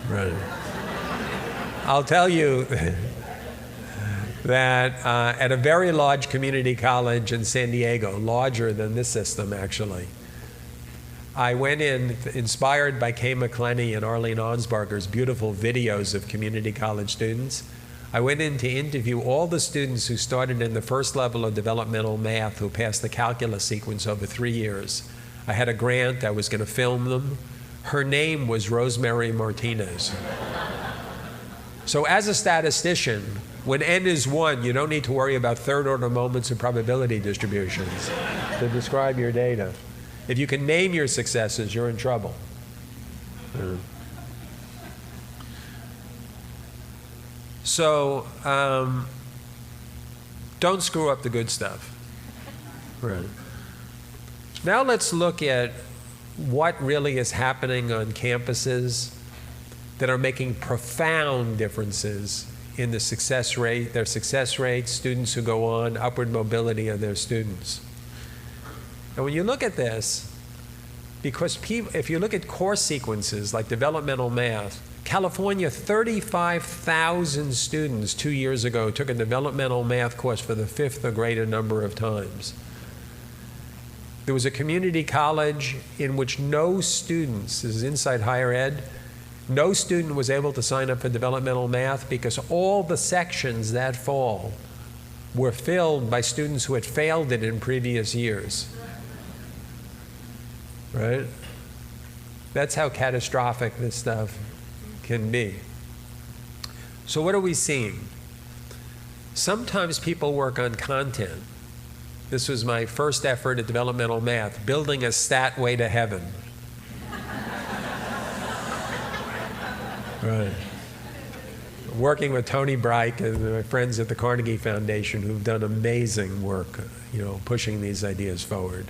Right. I'll tell you that at a very large community college in San Diego, larger than this system actually, I went in, inspired by Kay McClenny and Arlene Onsbarger's beautiful videos of community college students. I went in to interview all the students who started in the first level of developmental math who passed the calculus sequence over 3 years. I had a grant, I was going to film them. Her name was Rosemary Martinez. So as a statistician, when n is 1, you don't need to worry about third-order moments of probability distributions. to describe your data. If you can name your successes, you're in trouble. So don't screw up the good stuff. Right. Now let's look at what really is happening on campuses that are making profound differences in the success rate, their success rates, students who go on, upward mobility of their students. And when you look at this, because if you look at course sequences like developmental math, California, 35,000 students 2 years ago took a developmental math course for the 5th or greater number of times. There was a community college in which no students, this is inside higher ed, no student was able to sign up for developmental math because all the sections that fall were filled by students who had failed it in previous years. Right? That's how catastrophic this stuff can be. So what are we seeing? Sometimes people work on content. This was my first effort at developmental math, building a stat way to heaven. Right. Working with Tony Bright and my friends at the Carnegie Foundation who've done amazing work, pushing these ideas forward.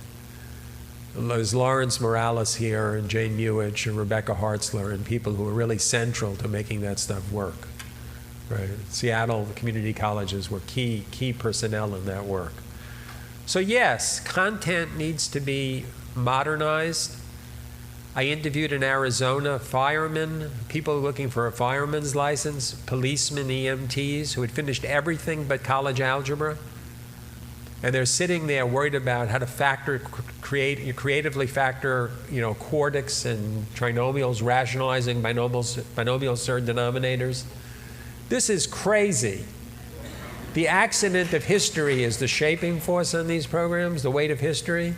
There's Lawrence Morales here and Jane Mewich and Rebecca Hartzler and people who are really central to making that stuff work. Right. Seattle, the community colleges were key personnel in that work. So yes, content needs to be modernized. I interviewed in Arizona firemen, people looking for a fireman's license, policemen, EMTs, who had finished everything but college algebra. And they're sitting there worried about how to creatively factor, quartics and trinomials, rationalizing binomial surd denominators. This is crazy. The accident of history is the shaping force on these programs, the weight of history,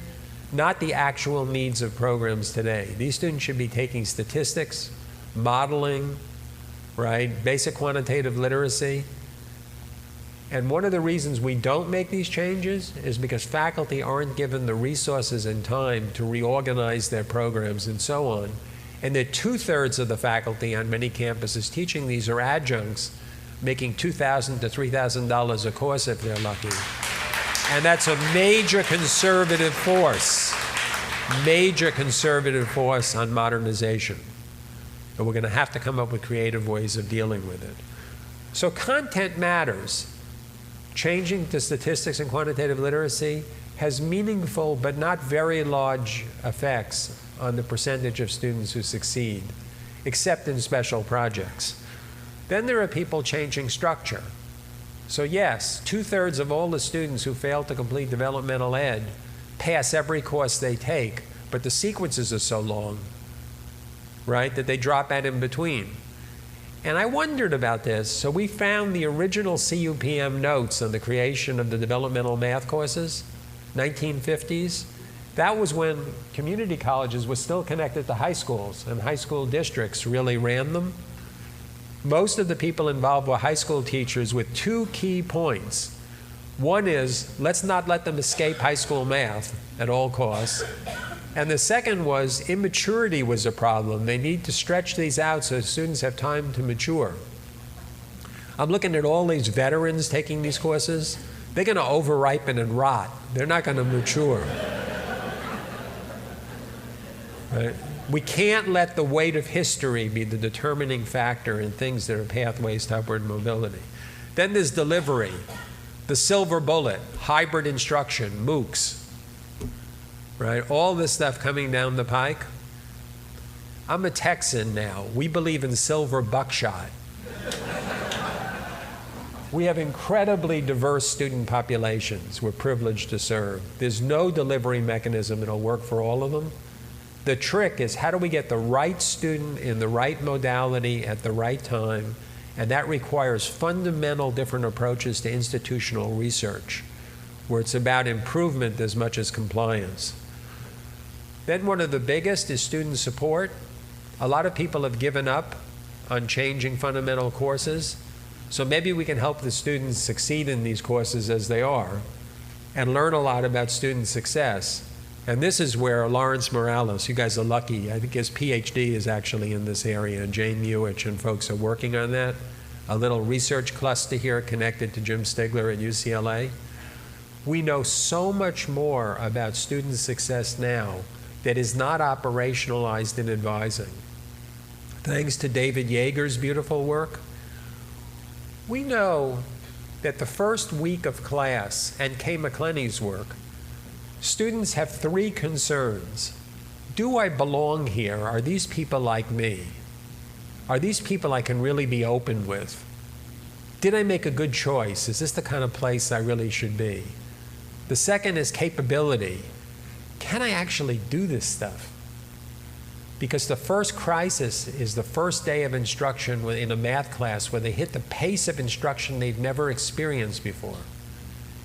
not the actual needs of programs today. These students should be taking statistics, modeling, right, basic quantitative literacy. And one of the reasons we don't make these changes is because faculty aren't given the resources and time to reorganize their programs and so on. And that 2/3 of the faculty on many campuses teaching these are adjuncts, making $2,000 to $3,000 a course if they're lucky. And that's a major conservative force on modernization. And we're going to have to come up with creative ways of dealing with it. So content matters. Changing to statistics and quantitative literacy has meaningful but not very large effects on the percentage of students who succeed, except in special projects. Then there are people changing structure. So yes, 2/3 of all the students who fail to complete developmental ed pass every course they take, but the sequences are so long, right, that they drop out in between. And I wondered about this, so we found the original CUPM notes on the creation of the developmental math courses, 1950s. That was when community colleges were still connected to high schools, and high school districts really ran them. Most of the people involved were high school teachers with two key points. One is, let's not let them escape high school math at all costs. And the second was, immaturity was a problem. They need to stretch these out so students have time to mature. I'm looking at all these veterans taking these courses. They're going to over-ripen and rot. They're not going to mature. Right? We can't let the weight of history be the determining factor in things that are pathways to upward mobility. Then there's delivery, the silver bullet, hybrid instruction, MOOCs, right? All this stuff coming down the pike. I'm a Texan now. We believe in silver buckshot. We have incredibly diverse student populations we're privileged to serve. There's no delivery mechanism that'll work for all of them. The trick is, how do we get the right student in the right modality at the right time? And that requires fundamental different approaches to institutional research, where it's about improvement as much as compliance. Then one of the biggest is student support. A lot of people have given up on changing fundamental courses. So maybe we can help the students succeed in these courses as they are, and learn a lot about student success. And this is where Lawrence Morales, you guys are lucky, I think his PhD is actually in this area, and Jane Mewich and folks are working on that. A little research cluster here connected to Jim Stigler at UCLA. We know so much more about student success now that is not operationalized in advising. Thanks to David Yeager's beautiful work, we know that the first week of class, and Kay McClenny's work, students have 3 concerns. Do I belong here? Are these people like me? Are these people I can really be open with? Did I make a good choice? Is this the kind of place I really should be? The second is capability. Can I actually do this stuff? Because the first crisis is the first day of instruction in a math class where they hit the pace of instruction they've never experienced before.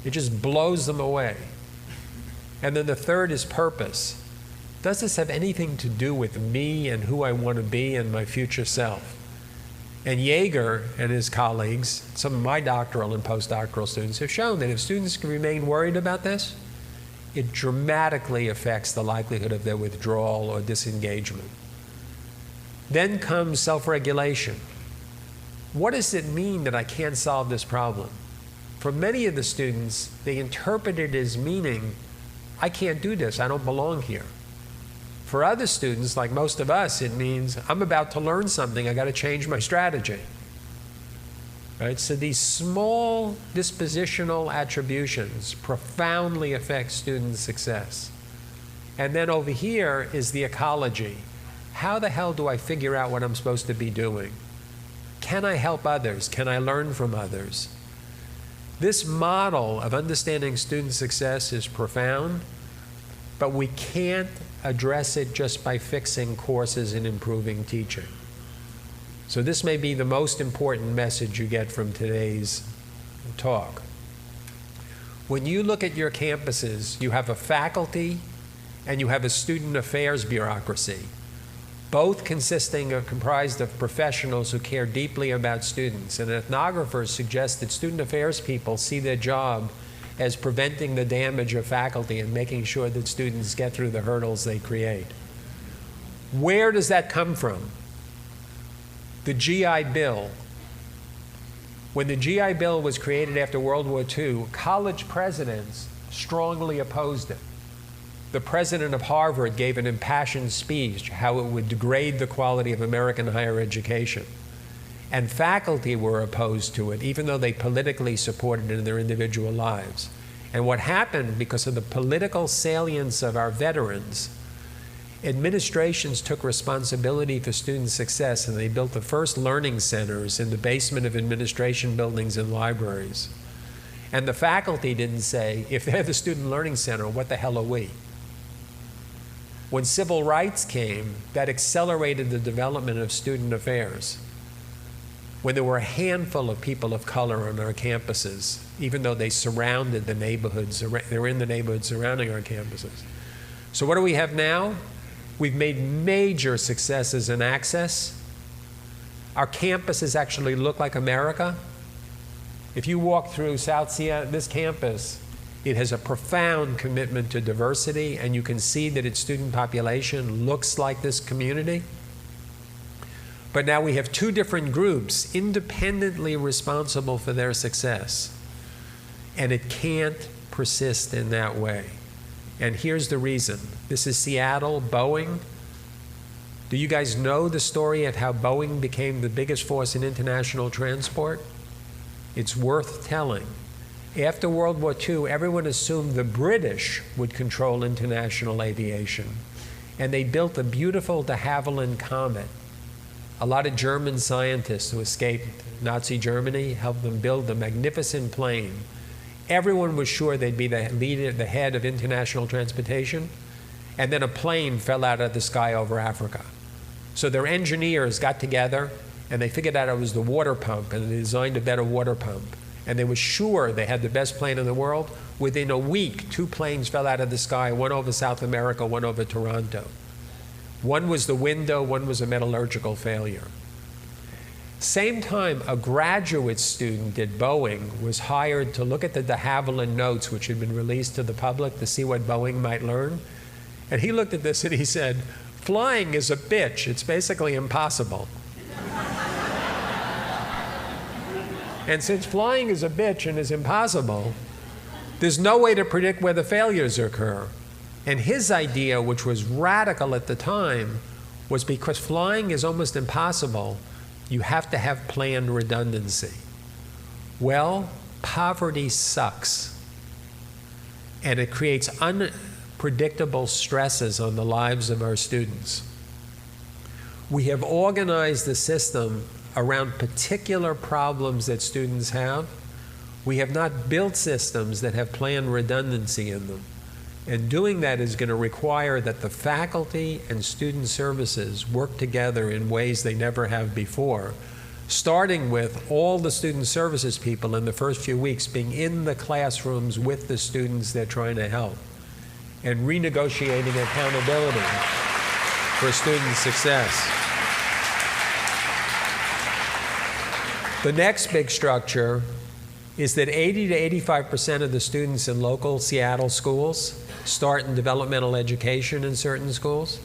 It just blows them away. And then the third is purpose. Does this have anything to do with me and who I want to be and my future self? And Yeager and his colleagues, some of my doctoral and postdoctoral students, have shown that if students can remain worried about this, it dramatically affects the likelihood of their withdrawal or disengagement. Then comes self-regulation. What does it mean that I can't solve this problem? For many of the students, they interpret it as meaning, I can't do this, I don't belong here. For other students, like most of us, it means I'm about to learn something, I got to change my strategy. Right? So these small dispositional attributions profoundly affect student success. And then over here is the ecology. How the hell do I figure out what I'm supposed to be doing? Can I help others? Can I learn from others? This model of understanding student success is profound, but we can't address it just by fixing courses and improving teaching. So this may be the most important message you get from today's talk. When you look at your campuses, you have a faculty and you have a student affairs bureaucracy, both comprised of professionals who care deeply about students. And ethnographers suggest that student affairs people see their job as preventing the damage of faculty and making sure that students get through the hurdles they create. Where does that come from? The GI Bill. When the GI Bill was created after World War II, college presidents strongly opposed it. The president of Harvard gave an impassioned speech how it would degrade the quality of American higher education. And faculty were opposed to it, even though they politically supported it in their individual lives. And what happened, because of the political salience of our veterans, administrations took responsibility for student success, and they built the first learning centers in the basement of administration buildings and libraries. And the faculty didn't say, if they're the student learning center, what the hell are we? When civil rights came, that accelerated the development of student affairs. When there were a handful of people of color on our campuses, even though they surrounded the neighborhoods, they were in the neighborhoods surrounding our campuses. So what do we have now? We've made major successes in access. Our campuses actually look like America. If you walk through South Seattle, this campus, it has a profound commitment to diversity, and you can see that its student population looks like this community. But now we have 2 different groups independently responsible for their success. And it can't persist in that way. And here's the reason. This is Seattle, Boeing. Do you guys know the story of how Boeing became the biggest force in international transport? It's worth telling. After World War II, everyone assumed the British would control international aviation. And they built the beautiful de Havilland Comet. A lot of German scientists who escaped Nazi Germany helped them build a magnificent plane. Everyone was sure they'd be the leader, the head of international transportation, and then a plane fell out of the sky over Africa. So their engineers got together and they figured out it was the water pump, and they designed a better water pump. And they were sure they had the best plane in the world. Within a week, 2 planes fell out of the sky, one over South America, one over Toronto. One was the window, one was a metallurgical failure. Same time, a graduate student at Boeing was hired to look at the de Havilland notes, which had been released to the public, to see what Boeing might learn. And he looked at this and he said, "Flying is a bitch. It's basically impossible." And since flying is a bitch and is impossible, there's no way to predict where the failures occur. And his idea, which was radical at the time, was because flying is almost impossible, you have to have planned redundancy. Well, poverty sucks. And it creates unpredictable stresses on the lives of our students. We have organized the system around particular problems that students have. We have not built systems that have planned redundancy in them. And doing that is going to require that the faculty and student services work together in ways they never have before, starting with all the student services people in the first few weeks being in the classrooms with the students they're trying to help, and renegotiating accountability for student success. The next big structure is that 80 to 85% of the students in local Seattle schools start in developmental education in certain schools.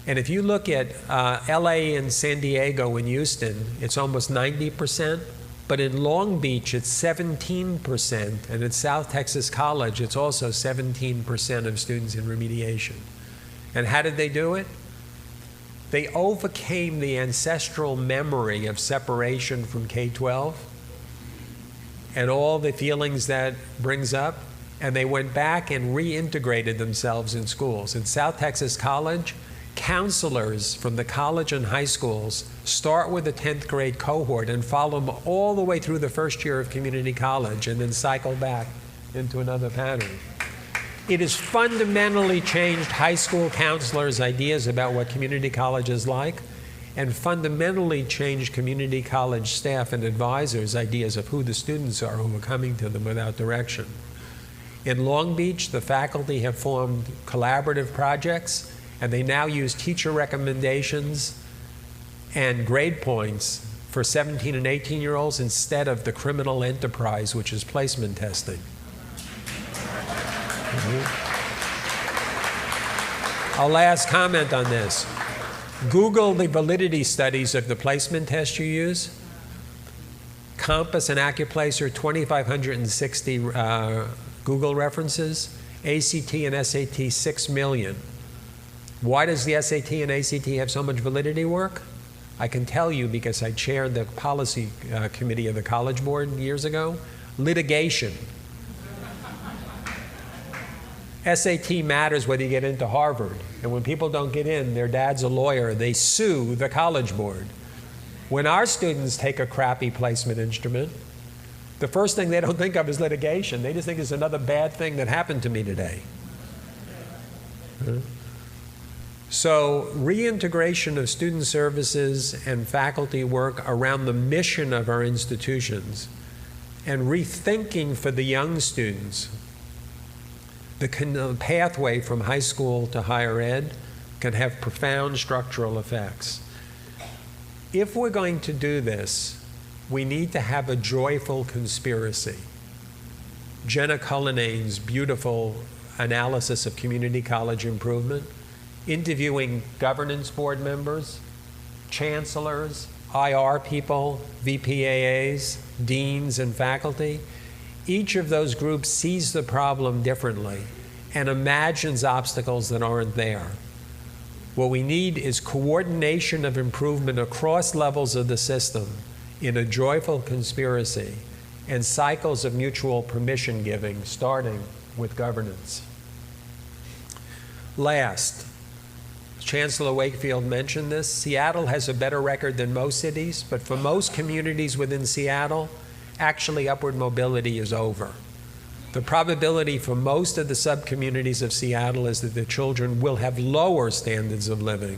And if you look at LA and San Diego and Houston, it's almost 90%, but in Long Beach it's 17%, and at South Texas College it's also 17% of students in remediation. And how did they do it? They overcame the ancestral memory of separation from K-12 and all the feelings that brings up, and they went back and reintegrated themselves in schools. In South Texas College, counselors from the college and high schools start with the 10th grade cohort and follow them all the way through the first year of community college and then cycle back into another pattern. It has fundamentally changed high school counselors' ideas about what community college is like, and fundamentally changed community college staff and advisors' ideas of who the students are who are coming to them without direction. In Long Beach, the faculty have formed collaborative projects, and they now use teacher recommendations and grade points for 17 and 18-year-olds instead of the criminal enterprise, which is placement testing. Our last comment on this. Google the validity studies of the placement test you use. Compass and Accuplacer, 2,560 Google references. ACT and SAT, 6 million. Why does the SAT and ACT have so much validity work? I can tell you because I chaired the policy committee of the College Board years ago. Litigation. SAT matters whether you get into Harvard. And when people don't get in, their dad's a lawyer, they sue the College Board. When our students take a crappy placement instrument, the first thing they don't think of is litigation. They just think it's another bad thing that happened to me today. So reintegration of student services and faculty work around the mission of our institutions, and rethinking for the young students the pathway from high school to higher ed, can have profound structural effects. If we're going to do this, we need to have a joyful conspiracy. Jenna Cullinane's beautiful analysis of community college improvement, interviewing governance board members, chancellors, IR people, VPAAs, deans, and faculty. Each of those groups sees the problem differently and imagines obstacles that aren't there. What we need is coordination of improvement across levels of the system in a joyful conspiracy, and cycles of mutual permission giving, starting with governance. Last, Chancellor Wakefield mentioned this, Seattle has a better record than most cities, but for most communities within Seattle, actually upward mobility is over. The probability for most of the sub-communities of Seattle is that the children will have lower standards of living,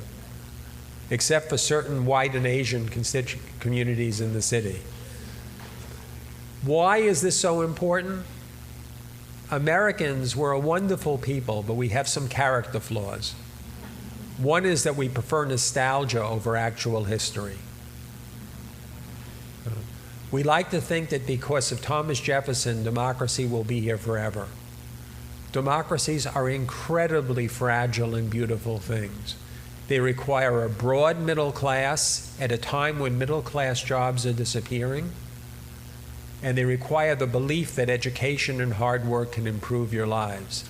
except for certain white and Asian communities in the city. Why is this so important? Americans, we're a wonderful people, but we have some character flaws. One is that we prefer nostalgia over actual history. We like to think that because of Thomas Jefferson, democracy will be here forever. Democracies are incredibly fragile and beautiful things. They require a broad middle class at a time when middle class jobs are disappearing. And they require the belief that education and hard work can improve your lives.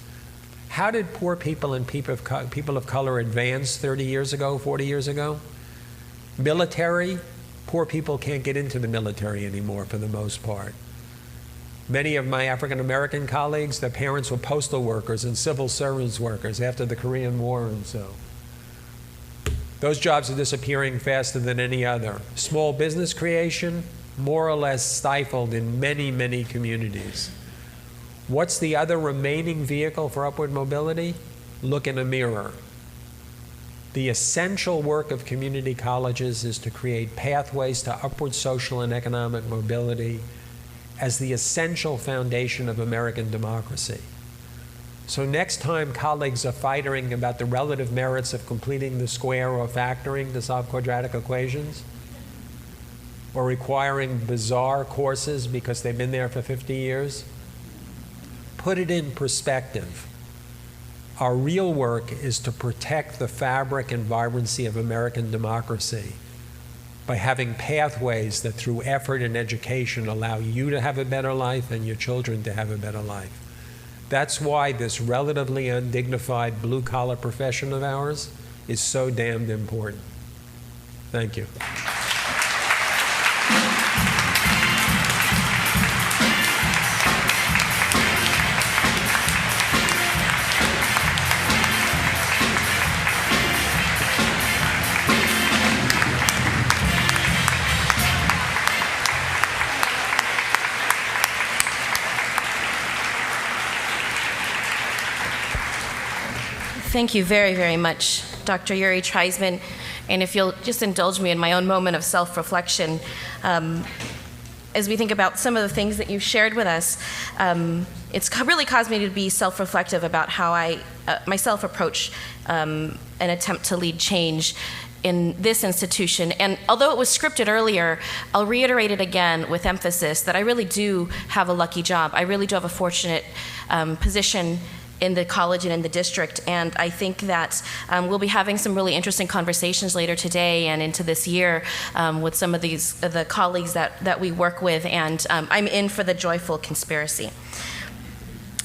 How did poor people and people of color advance 30 years ago, 40 years ago? Military, poor people can't get into the military anymore for the most part. Many of my African American colleagues, their parents were postal workers and civil service workers after the Korean War and so. Those jobs are disappearing faster than any other. Small business creation, more or less stifled in many, many communities. What's the other remaining vehicle for upward mobility? Look in a mirror. The essential work of community colleges is to create pathways to upward social and economic mobility as the essential foundation of American democracy. So next time colleagues are fighting about the relative merits of completing the square or factoring to solve quadratic equations, or requiring bizarre courses because they've been there for 50 years, put it in perspective. Our real work is to protect the fabric and vibrancy of American democracy by having pathways that through effort and education allow you to have a better life and your children to have a better life. That's why this relatively undignified blue-collar profession of ours is so damned important. Thank you. Thank you very, very much, Dr. Yuri Treisman. And if you'll just indulge me in my own moment of self-reflection, as we think about some of the things that you've shared with us, it's really caused me to be self-reflective about how I myself approach an attempt to lead change in this institution. And although it was scripted earlier, I'll reiterate it again with emphasis that I really do have a lucky job. I really do have a fortunate position in the college and in the district, and I think that we'll be having some really interesting conversations later today and into this year with some of the colleagues that we work with, and I'm in for the joyful conspiracy.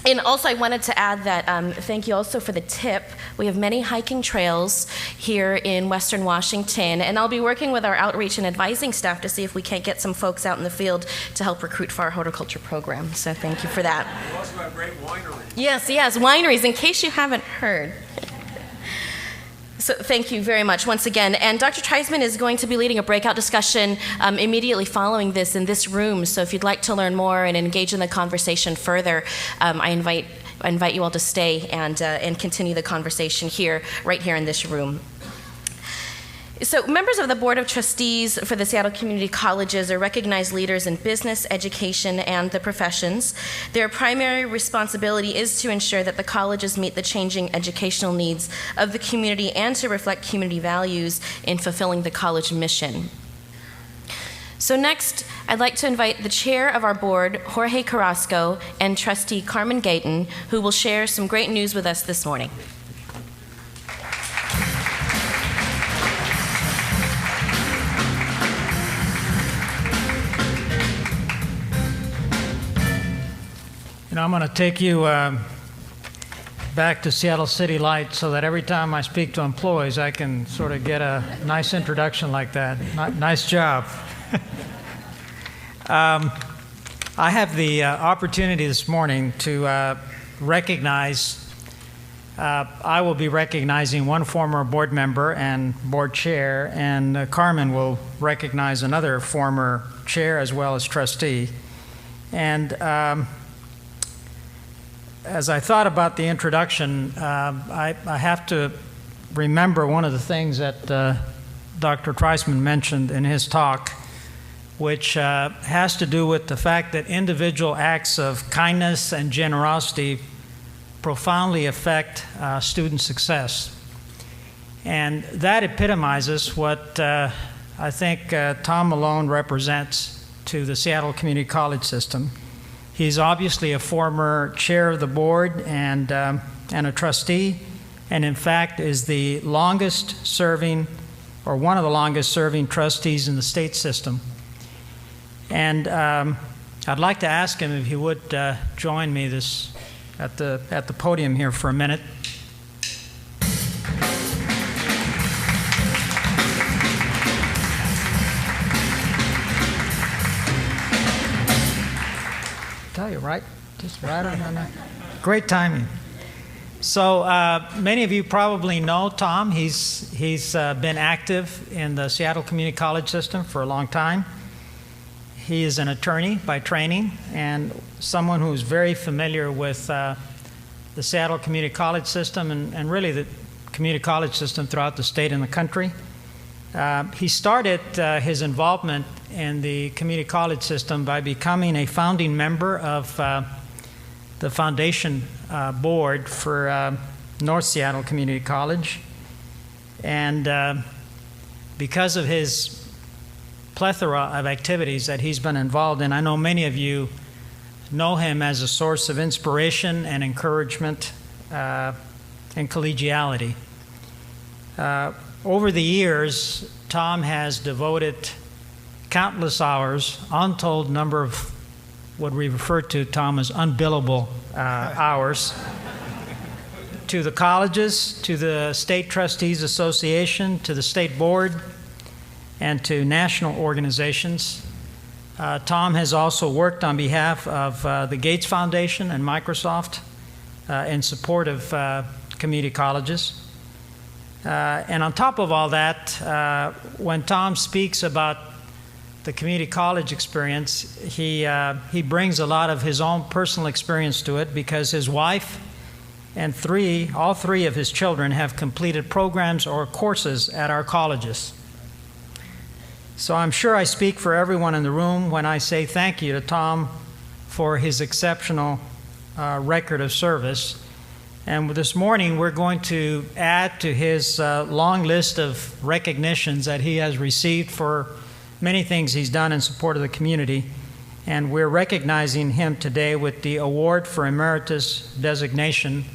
And also, I wanted to add that thank you also for the tip. We have many hiking trails here in Western Washington, and I'll be working with our outreach and advising staff to see if we can't get some folks out in the field to help recruit for our horticulture program. So thank you for that. We also have great wineries. Yes, wineries, in case you haven't heard. So thank you very much once again. And Dr. Treisman is going to be leading a breakout discussion immediately following this in this room. So if you'd like to learn more and engage in the conversation further, I invite you all to stay and continue the conversation here, right here in this room. So members of the Board of Trustees for the Seattle Community Colleges are recognized leaders in business, education, and the professions. Their primary responsibility is to ensure that the colleges meet the changing educational needs of the community and to reflect community values in fulfilling the college mission. So next, I'd like to invite the chair of our board, Jorge Carrasco, and trustee Carmen Gayton, who will share some great news with us this morning. I'm going to take you back to Seattle City Lights so that every time I speak to employees, I can sort of get a nice introduction like that. Nice job. I have the opportunity this morning to recognize, I will be recognizing one former board member and board chair, and Carmen will recognize another former chair as well as trustee. And as I thought about the introduction, I have to remember one of the things that Dr. Treisman mentioned in his talk, which has to do with the fact that individual acts of kindness and generosity profoundly affect student success. And that epitomizes what I think Tom Malone represents to the Seattle Community College system. He's obviously a former chair of the board and a trustee, and in fact is the longest serving, or one of the longest serving trustees in the state system. And I'd like to ask him if he would join me at the podium here for a minute. Tell you, right? Just right on that. Great timing. So many of you probably know Tom. He's been active in the Seattle Community College system for a long time. He is an attorney by training and someone who's very familiar with the Seattle Community College system and really the community college system throughout the state and the country. He started his involvement in the community college system by becoming a founding member of the foundation board for North Seattle Community College. And because of his plethora of activities that he's been involved in, I know many of you know him as a source of inspiration and encouragement and collegiality. Over the years, Tom has devoted countless hours, untold number of what we refer to, Tom, as unbillable hours, to the colleges, to the State Trustees Association, to the State Board, and to national organizations. Tom has also worked on behalf of the Gates Foundation and Microsoft in support of community colleges. And on top of all that, when Tom speaks about the community college experience, he brings a lot of his own personal experience to it because his wife and all three of his children have completed programs or courses at our colleges. So I'm sure I speak for everyone in the room when I say thank you to Tom for his exceptional record of service. And this morning, we're going to add to his long list of recognitions that he has received for many things he's done in support of the community. And we're recognizing him today with the Award for Emeritus designation,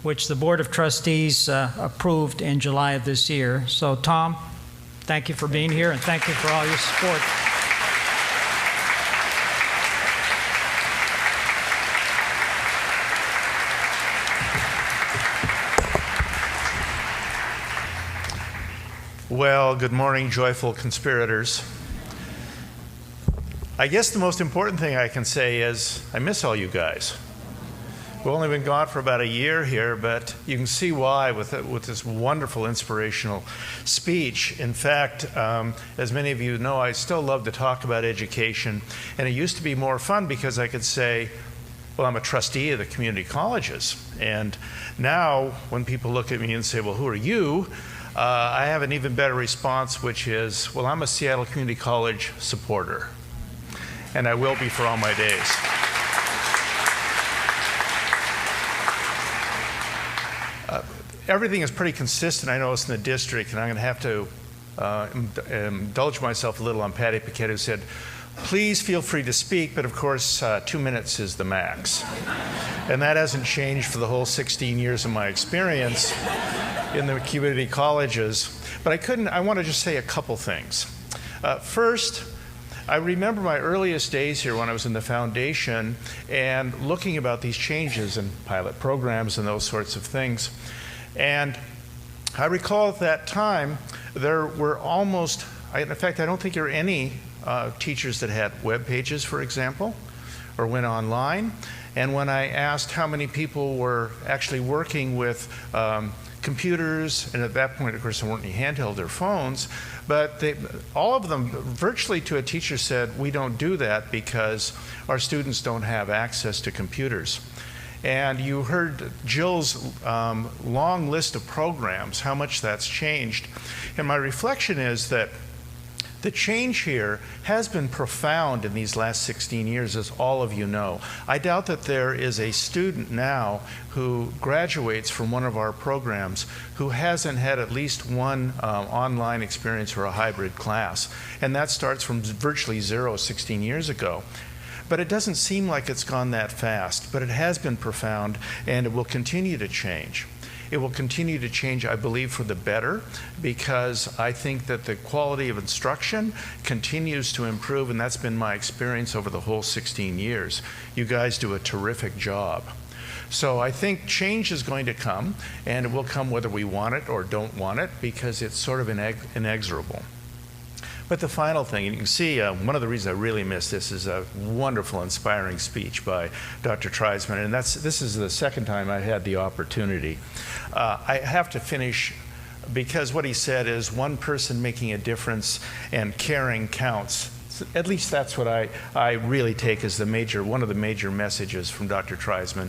which the Board of Trustees approved in July of this year. So, Tom, thank you for being here, and thank you for all your support. Well, good morning, joyful conspirators. I guess the most important thing I can say is I miss all you guys. We've only been gone for about a year here, but you can see why with this wonderful inspirational speech. In fact, as many of you know, I still love to talk about education, and it used to be more fun because I could say, well, I'm a trustee of the community colleges. And now when people look at me and say, well, who are you? I have an even better response, which is, well, I'm a Seattle Community College supporter, and I will be for all my days. Everything is pretty consistent, I notice, in the district, and I'm going to have to indulge myself a little on Patty Paquette, who said, please feel free to speak, but of course, 2 minutes is the max. And that hasn't changed for the whole 16 years of my experience in the community colleges. But I want to just say a couple things. First, I remember my earliest days here when I was in the foundation and looking about these changes in pilot programs and those sorts of things. And I recall at that time, there were almost, in fact, I don't think there were any teachers that had web pages, for example, or went online. And when I asked how many people were actually working with computers, and at that point, of course, there weren't any handheld or phones, but all of them, virtually to a teacher, said, we don't do that because our students don't have access to computers. And you heard Jill's long list of programs, how much that's changed. And my reflection is that The change here has been profound in these last 16 years, as all of you know. I doubt that there is a student now who graduates from one of our programs who hasn't had at least one online experience or a hybrid class. And that starts from virtually zero 16 years ago. But it doesn't seem like it's gone that fast, but it has been profound, and it will continue to change. It will continue to change, I believe, for the better, because I think that the quality of instruction continues to improve, and that's been my experience over the whole 16 years. You guys do a terrific job. So I think change is going to come, and it will come whether we want it or don't want it, because it's sort of inexorable. But the final thing, and you can see one of the reasons I really miss this is a wonderful, inspiring speech by Dr. Treisman, and this is the second time I had the opportunity. I have to finish because what he said is one person making a difference and caring counts. At least that's what I really take as one of the major messages from Dr. Treisman.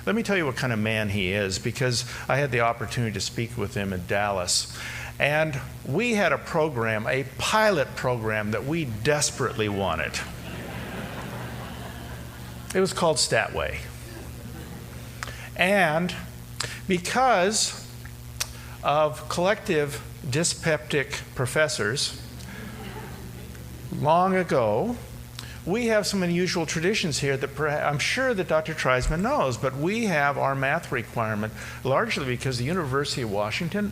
Let me tell you what kind of man he is, because I had the opportunity to speak with him in Dallas. And we had a program, a pilot program, that we desperately wanted. It was called Statway. And because of collective dyspeptic professors, long ago, we have some unusual traditions here that I'm sure that Dr. Treisman knows, but we have our math requirement largely because the University of Washington,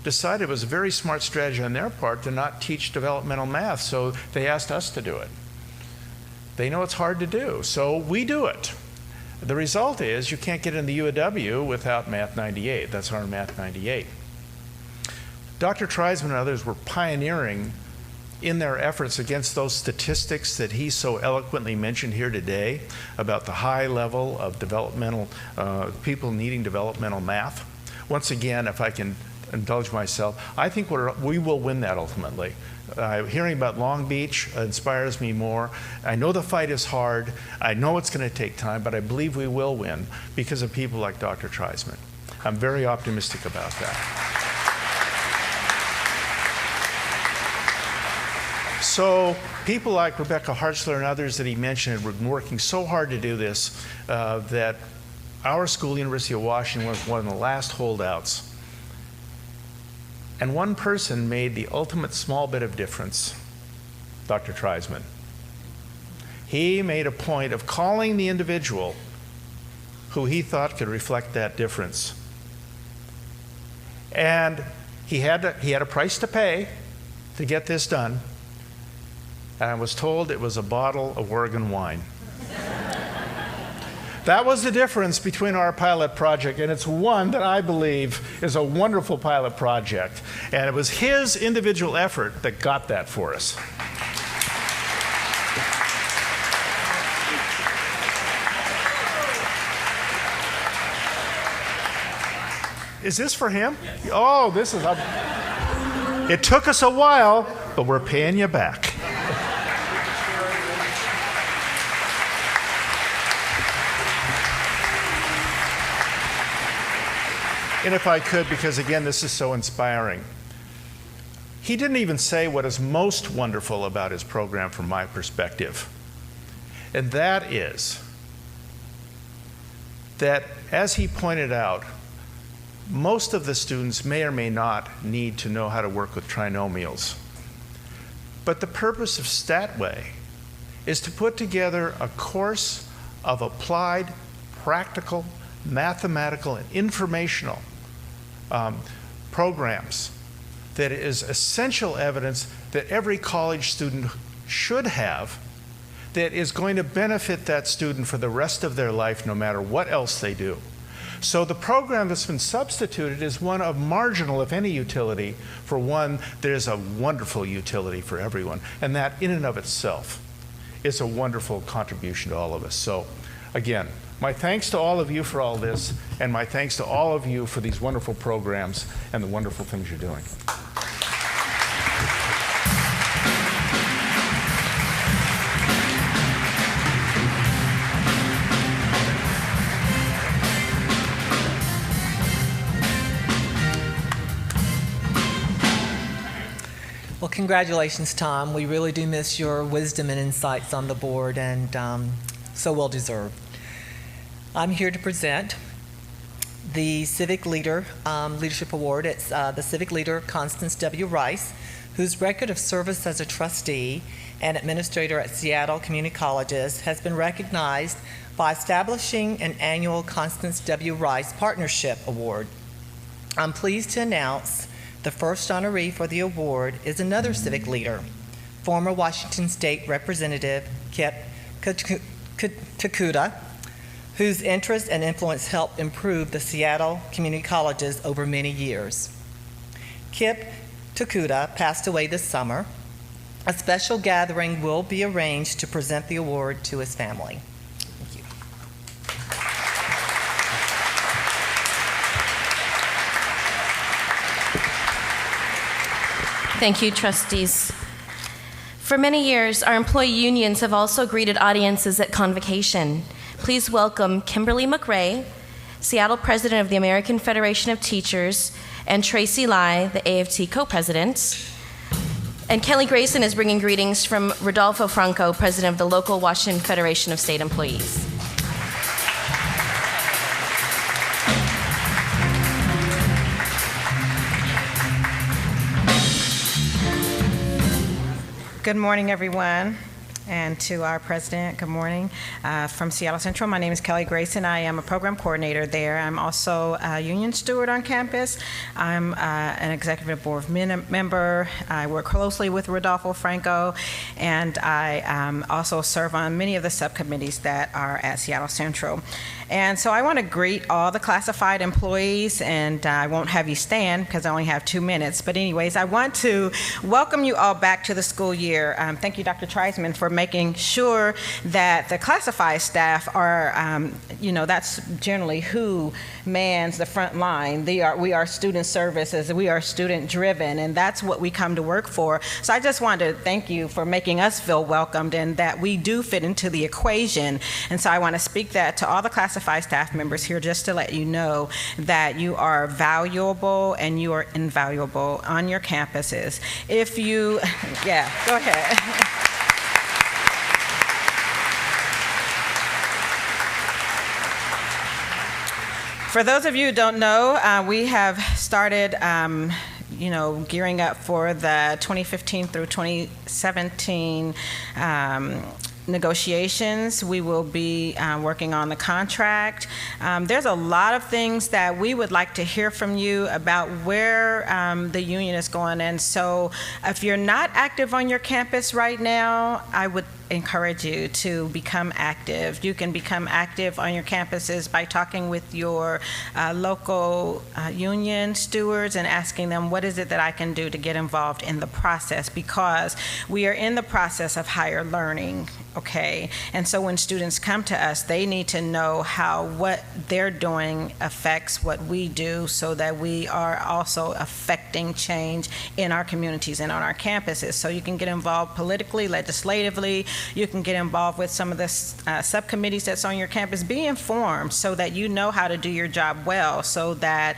decided it was a very smart strategy on their part to not teach developmental math, so they asked us to do it. They know it's hard to do, so we do it. The result is you can't get in the UW without Math 98. That's our Math 98. Dr. Treisman and others were pioneering in their efforts against those statistics that he so eloquently mentioned here today about the high level of developmental, people needing developmental math. Once again, if I can indulge myself, I think we will win that ultimately. Hearing about Long Beach inspires me more. I know the fight is hard. I know it's going to take time, but I believe we will win because of people like Dr. Treisman. I'm very optimistic about that. So people like Rebecca Hartzler and others that he mentioned have been working so hard to do this that our school, University of Washington, was one of the last holdouts. And one person made the ultimate small bit of difference, Dr. Treisman. He made a point of calling the individual who he thought could reflect that difference. And he had a price to pay to get this done. And I was told it was a bottle of Oregon wine. That was the difference between our pilot project, and it's one that I believe is a wonderful pilot project. And it was his individual effort that got that for us. Is this for him? Yes. Oh, this is... It took us a while, but we're paying you back. And if I could, because again, this is so inspiring. He didn't even say what is most wonderful about his program from my perspective. And that is that, as he pointed out, most of the students may or may not need to know how to work with trinomials. But the purpose of Statway is to put together a course of applied, practical, mathematical, and informational programs that is essential evidence that every college student should have, that is going to benefit that student for the rest of their life no matter what else they do. So the program that's been substituted is one of marginal, if any, utility for one that is a wonderful utility for everyone. And that in and of itself is a wonderful contribution to all of us. So again, my thanks to all of you for all this, and my thanks to all of you for these wonderful programs and the wonderful things you're doing. Well, congratulations, Tom. We really do miss your wisdom and insights on the board, and so well deserved. I'm here to present the Civic Leader Leadership Award. It's the Civic Leader Constance W. Rice, whose record of service as a trustee and administrator at Seattle Community Colleges has been recognized by establishing an annual Constance W. Rice Partnership Award. I'm pleased to announce the first honoree for the award is another civic leader, former Washington State Representative Kip Takuda, whose interest and influence helped improve the Seattle Community Colleges over many years. Kip Takuda passed away this summer. A special gathering will be arranged to present the award to his family. Thank you. Thank you, trustees. For many years, our employee unions have also greeted audiences at Convocation. Please welcome Kimberly McRae, Seattle President of the American Federation of Teachers, and Tracy Lai, the AFT co-president. And Kelly Grayson is bringing greetings from Rodolfo Franco, President of the local Washington Federation of State Employees. Good morning, everyone. And to our president, good morning. From Seattle Central, my name is Kelly Grayson. I am a program coordinator there. I'm also a union steward on campus. I'm an executive board member. I work closely with Rodolfo Franco, and I also serve on many of the subcommittees that are at Seattle Central. And so I want to greet all the classified employees, and I won't have you stand because I only have 2 minutes. But anyways, I want to welcome you all back to the school year. Thank you, Dr. Treisman, for making sure that the classified staff are, that's generally who mans the front line. We are student services, we are student driven, and that's what we come to work for. So I just wanted to thank you for making us feel welcomed and that we do fit into the equation. And so I want to speak that to all the classified staff members here, just to let you know that you are valuable and you are invaluable on your campuses. If you, yeah, go ahead. For those of you who don't know, we have started gearing up for the 2015 through 2017 negotiations. We will be working on the contract. There's a lot of things that we would like to hear from you about where the union is going. And so if you're not active on your campus right now, I would encourage you to become active. You can become active on your campuses by talking with your local union stewards and asking them, what is it that I can do to get involved in the process? Because we are in the process of higher learning, okay? And so when students come to us, they need to know how what they're doing affects what we do, so that we are also affecting change in our communities and on our campuses. So you can get involved politically, legislatively. You can get involved with some of the subcommittees that's on your campus. Be informed so that you know how to do your job well, so that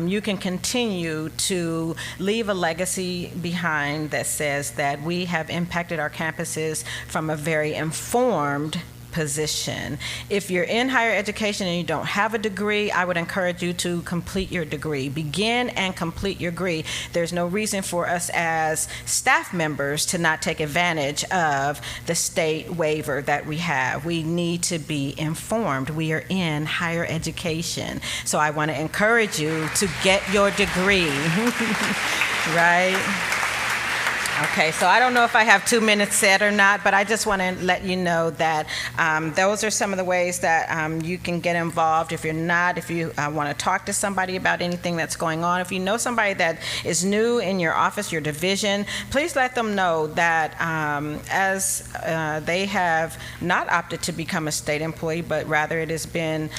you can continue to leave a legacy behind that says that we have impacted our campuses from a very informed position. If you're in higher education and you don't have a degree, I would encourage you to complete your degree. Begin and complete your degree. There's no reason for us as staff members to not take advantage of the state waiver that we have. We need to be informed. We are in higher education. So I want to encourage you to get your degree, right? Okay, so I don't know if I have 2 minutes set or not, but I just want to let you know that those are some of the ways that you can get involved. If you're not, if you want to talk to somebody about anything that's going on, if you know somebody that is new in your office, your division, please let them know that as they have not opted to become a state employee, but rather it has been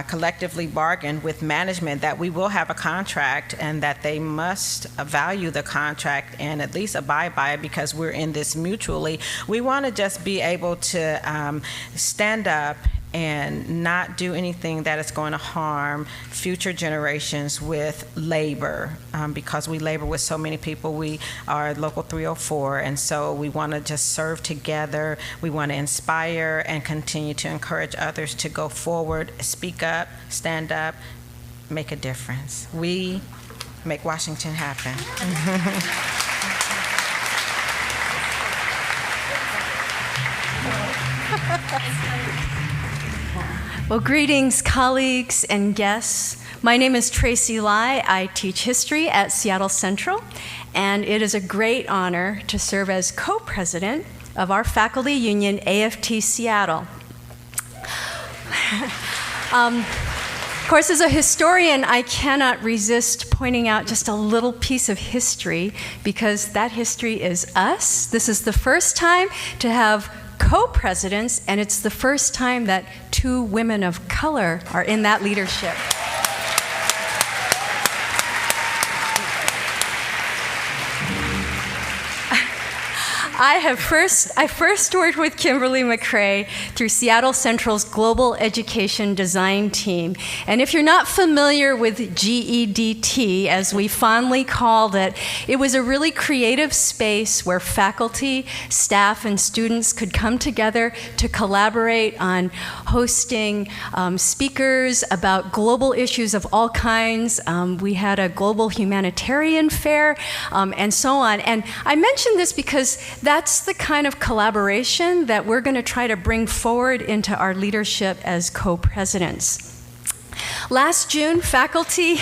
collectively bargained with management that we will have a contract and that they must value the contract and at least abide by it, because we're in this mutually. We want to just be able to stand up and not do anything that is going to harm future generations with labor, because we labor with so many people. We are Local 304, and so we want to just serve together. We want to inspire and continue to encourage others to go forward, speak up, stand up, make a difference. We make Washington happen. Well, greetings, colleagues and guests. My name is Tracy Lai. I teach history at Seattle Central, and it is a great honor to serve as co-president of our faculty union, AFT Seattle. Of course, as a historian, I cannot resist pointing out just a little piece of history, because that history is us. This is the first time to have co-presidents, and it's the first time that two women of color are in that leadership. I first worked with Kimberly McCrae through Seattle Central's Global Education Design Team. And if you're not familiar with GEDT, as we fondly called it, it was a really creative space where faculty, staff, and students could come together to collaborate on hosting speakers about global issues of all kinds. We had a global humanitarian fair, and so on. And I mention this because that's the kind of collaboration that we're going to try to bring forward into our leadership as co-presidents. Last June, faculty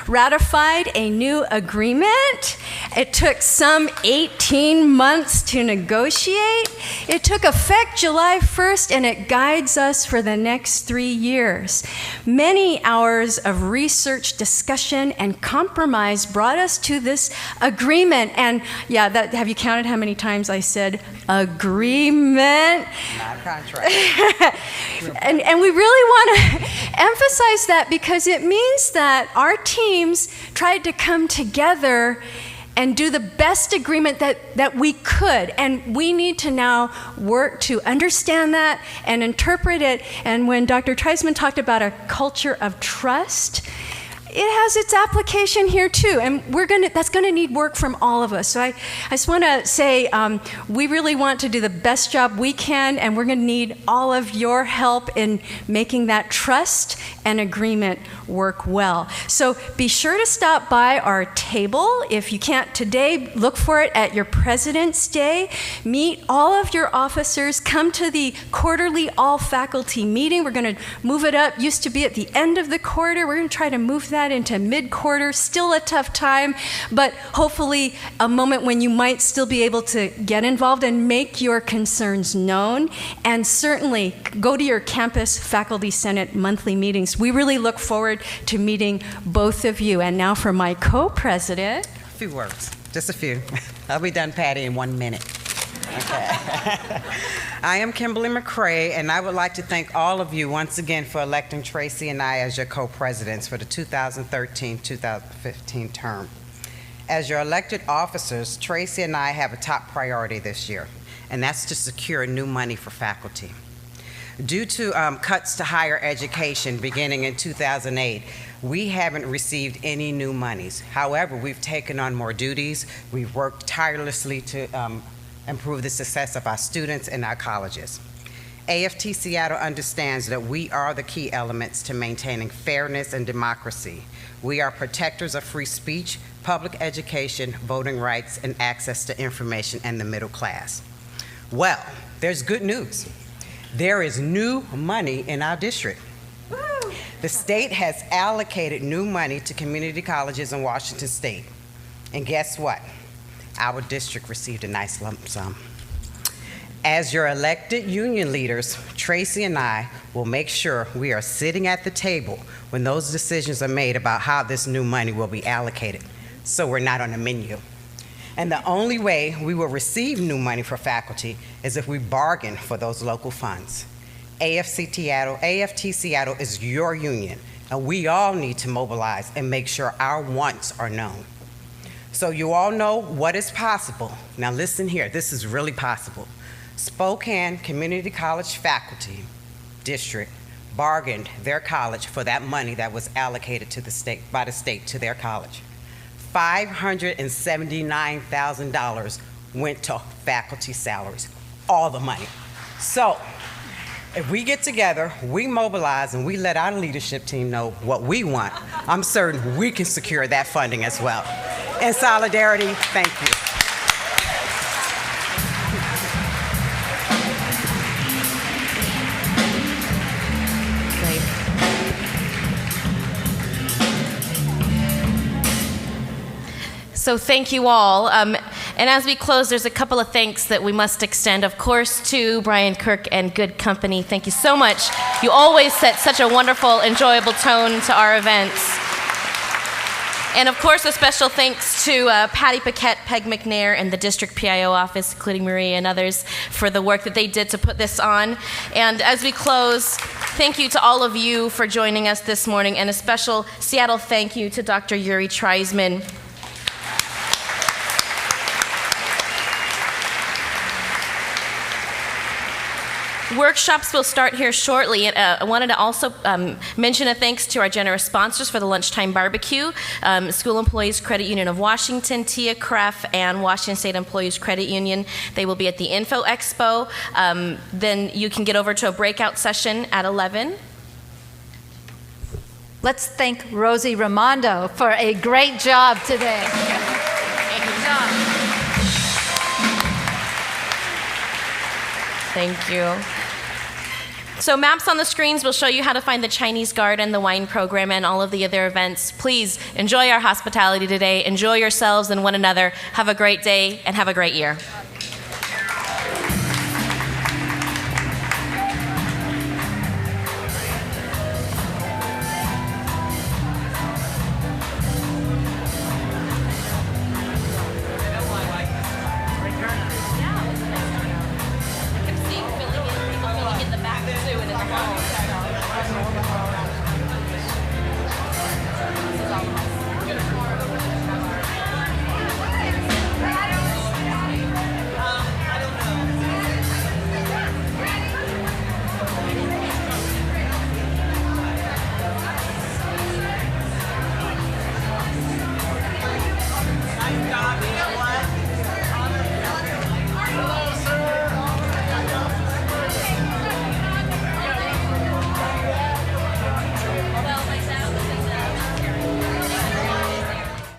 ratified a new agreement. It took some 18 months to negotiate. It took effect July 1st, and it guides us for the next 3 years. Many hours of research, discussion, and compromise brought us to this agreement. And yeah, have you counted how many times I said agreement? Not a contract. and we really want to emphasize that, because it means that our teams tried to come together and do the best agreement that we could. And we need to now work to understand that and interpret it. And when Dr. Treisman talked about a culture of trust, it has its application here too, and that's going to need work from all of us. So I just want to say we really want to do the best job we can, and we're going to need all of your help in making that trust and agreement work well. So be sure to stop by our table. If you can't today, look for it at your President's Day. Meet all of your officers. Come to the quarterly all-faculty meeting. We're going to move it up. Used to be at the end of the quarter. We're going to try to move that into mid-quarter. Still a tough time, but hopefully a moment when you might still be able to get involved and make your concerns known. And certainly go to your campus faculty senate monthly meetings. We really look forward to meeting both of you. And now for my co-president. A few words, just a few. I'll be done, Patty, in 1 minute. Okay. I am Kimberly McCrae, and I would like to thank all of you once again for electing Tracy and I as your co-presidents for the 2013-2015 term. As your elected officers, Tracy and I have a top priority this year, and that's to secure new money for faculty. Due to cuts to higher education beginning in 2008, we haven't received any new monies. However, we've taken on more duties. We've worked tirelessly to improve the success of our students and our colleges. AFT Seattle understands that we are the key elements to maintaining fairness and democracy. We are protectors of free speech, public education, voting rights, and access to information and the middle class. Well, there's good news. There is new money in our district. The state has allocated new money to community colleges in Washington State. And guess what? Our district received a nice lump sum. As your elected union leaders, Tracy and I will make sure we are sitting at the table when those decisions are made about how this new money will be allocated, so we're not on the menu. And the only way we will receive new money for faculty is if we bargain for those local funds. AFT Seattle is your union, and we all need to mobilize and make sure our wants are known. So you all know what is possible. Now listen here, this is really possible. Spokane Community College faculty district bargained their college for that money that was allocated to the state by the state to their college. $579,000 went to faculty salaries, all the money. So if we get together, we mobilize, and we let our leadership team know what we want, I'm certain we can secure that funding as well. In solidarity, thank you. So thank you all. And as we close, there's a couple of thanks that we must extend, of course, to Brian Kirk and Good Company. Thank you so much. You always set such a wonderful, enjoyable tone to our events. And of course, a special thanks to Patty Paquette, Peg McNair, and the District PIO office, including Marie and others, for the work that they did to put this on. And as we close, thank you to all of you for joining us this morning, and a special Seattle thank you to Dr. Yuri Treisman. Workshops will start here shortly. I wanted to also mention a thanks to our generous sponsors for the lunchtime barbecue, School Employees Credit Union of Washington, TIA CREF, and Washington State Employees Credit Union. They will be at the Info Expo. Then you can get over to a breakout session at 11. Let's thank Rosie Raimondo for a great job today. Good job. Thank you. So maps on the screens will show you how to find the Chinese Garden, the wine program, and all of the other events. Please enjoy our hospitality today. Enjoy yourselves and one another. Have a great day and have a great year.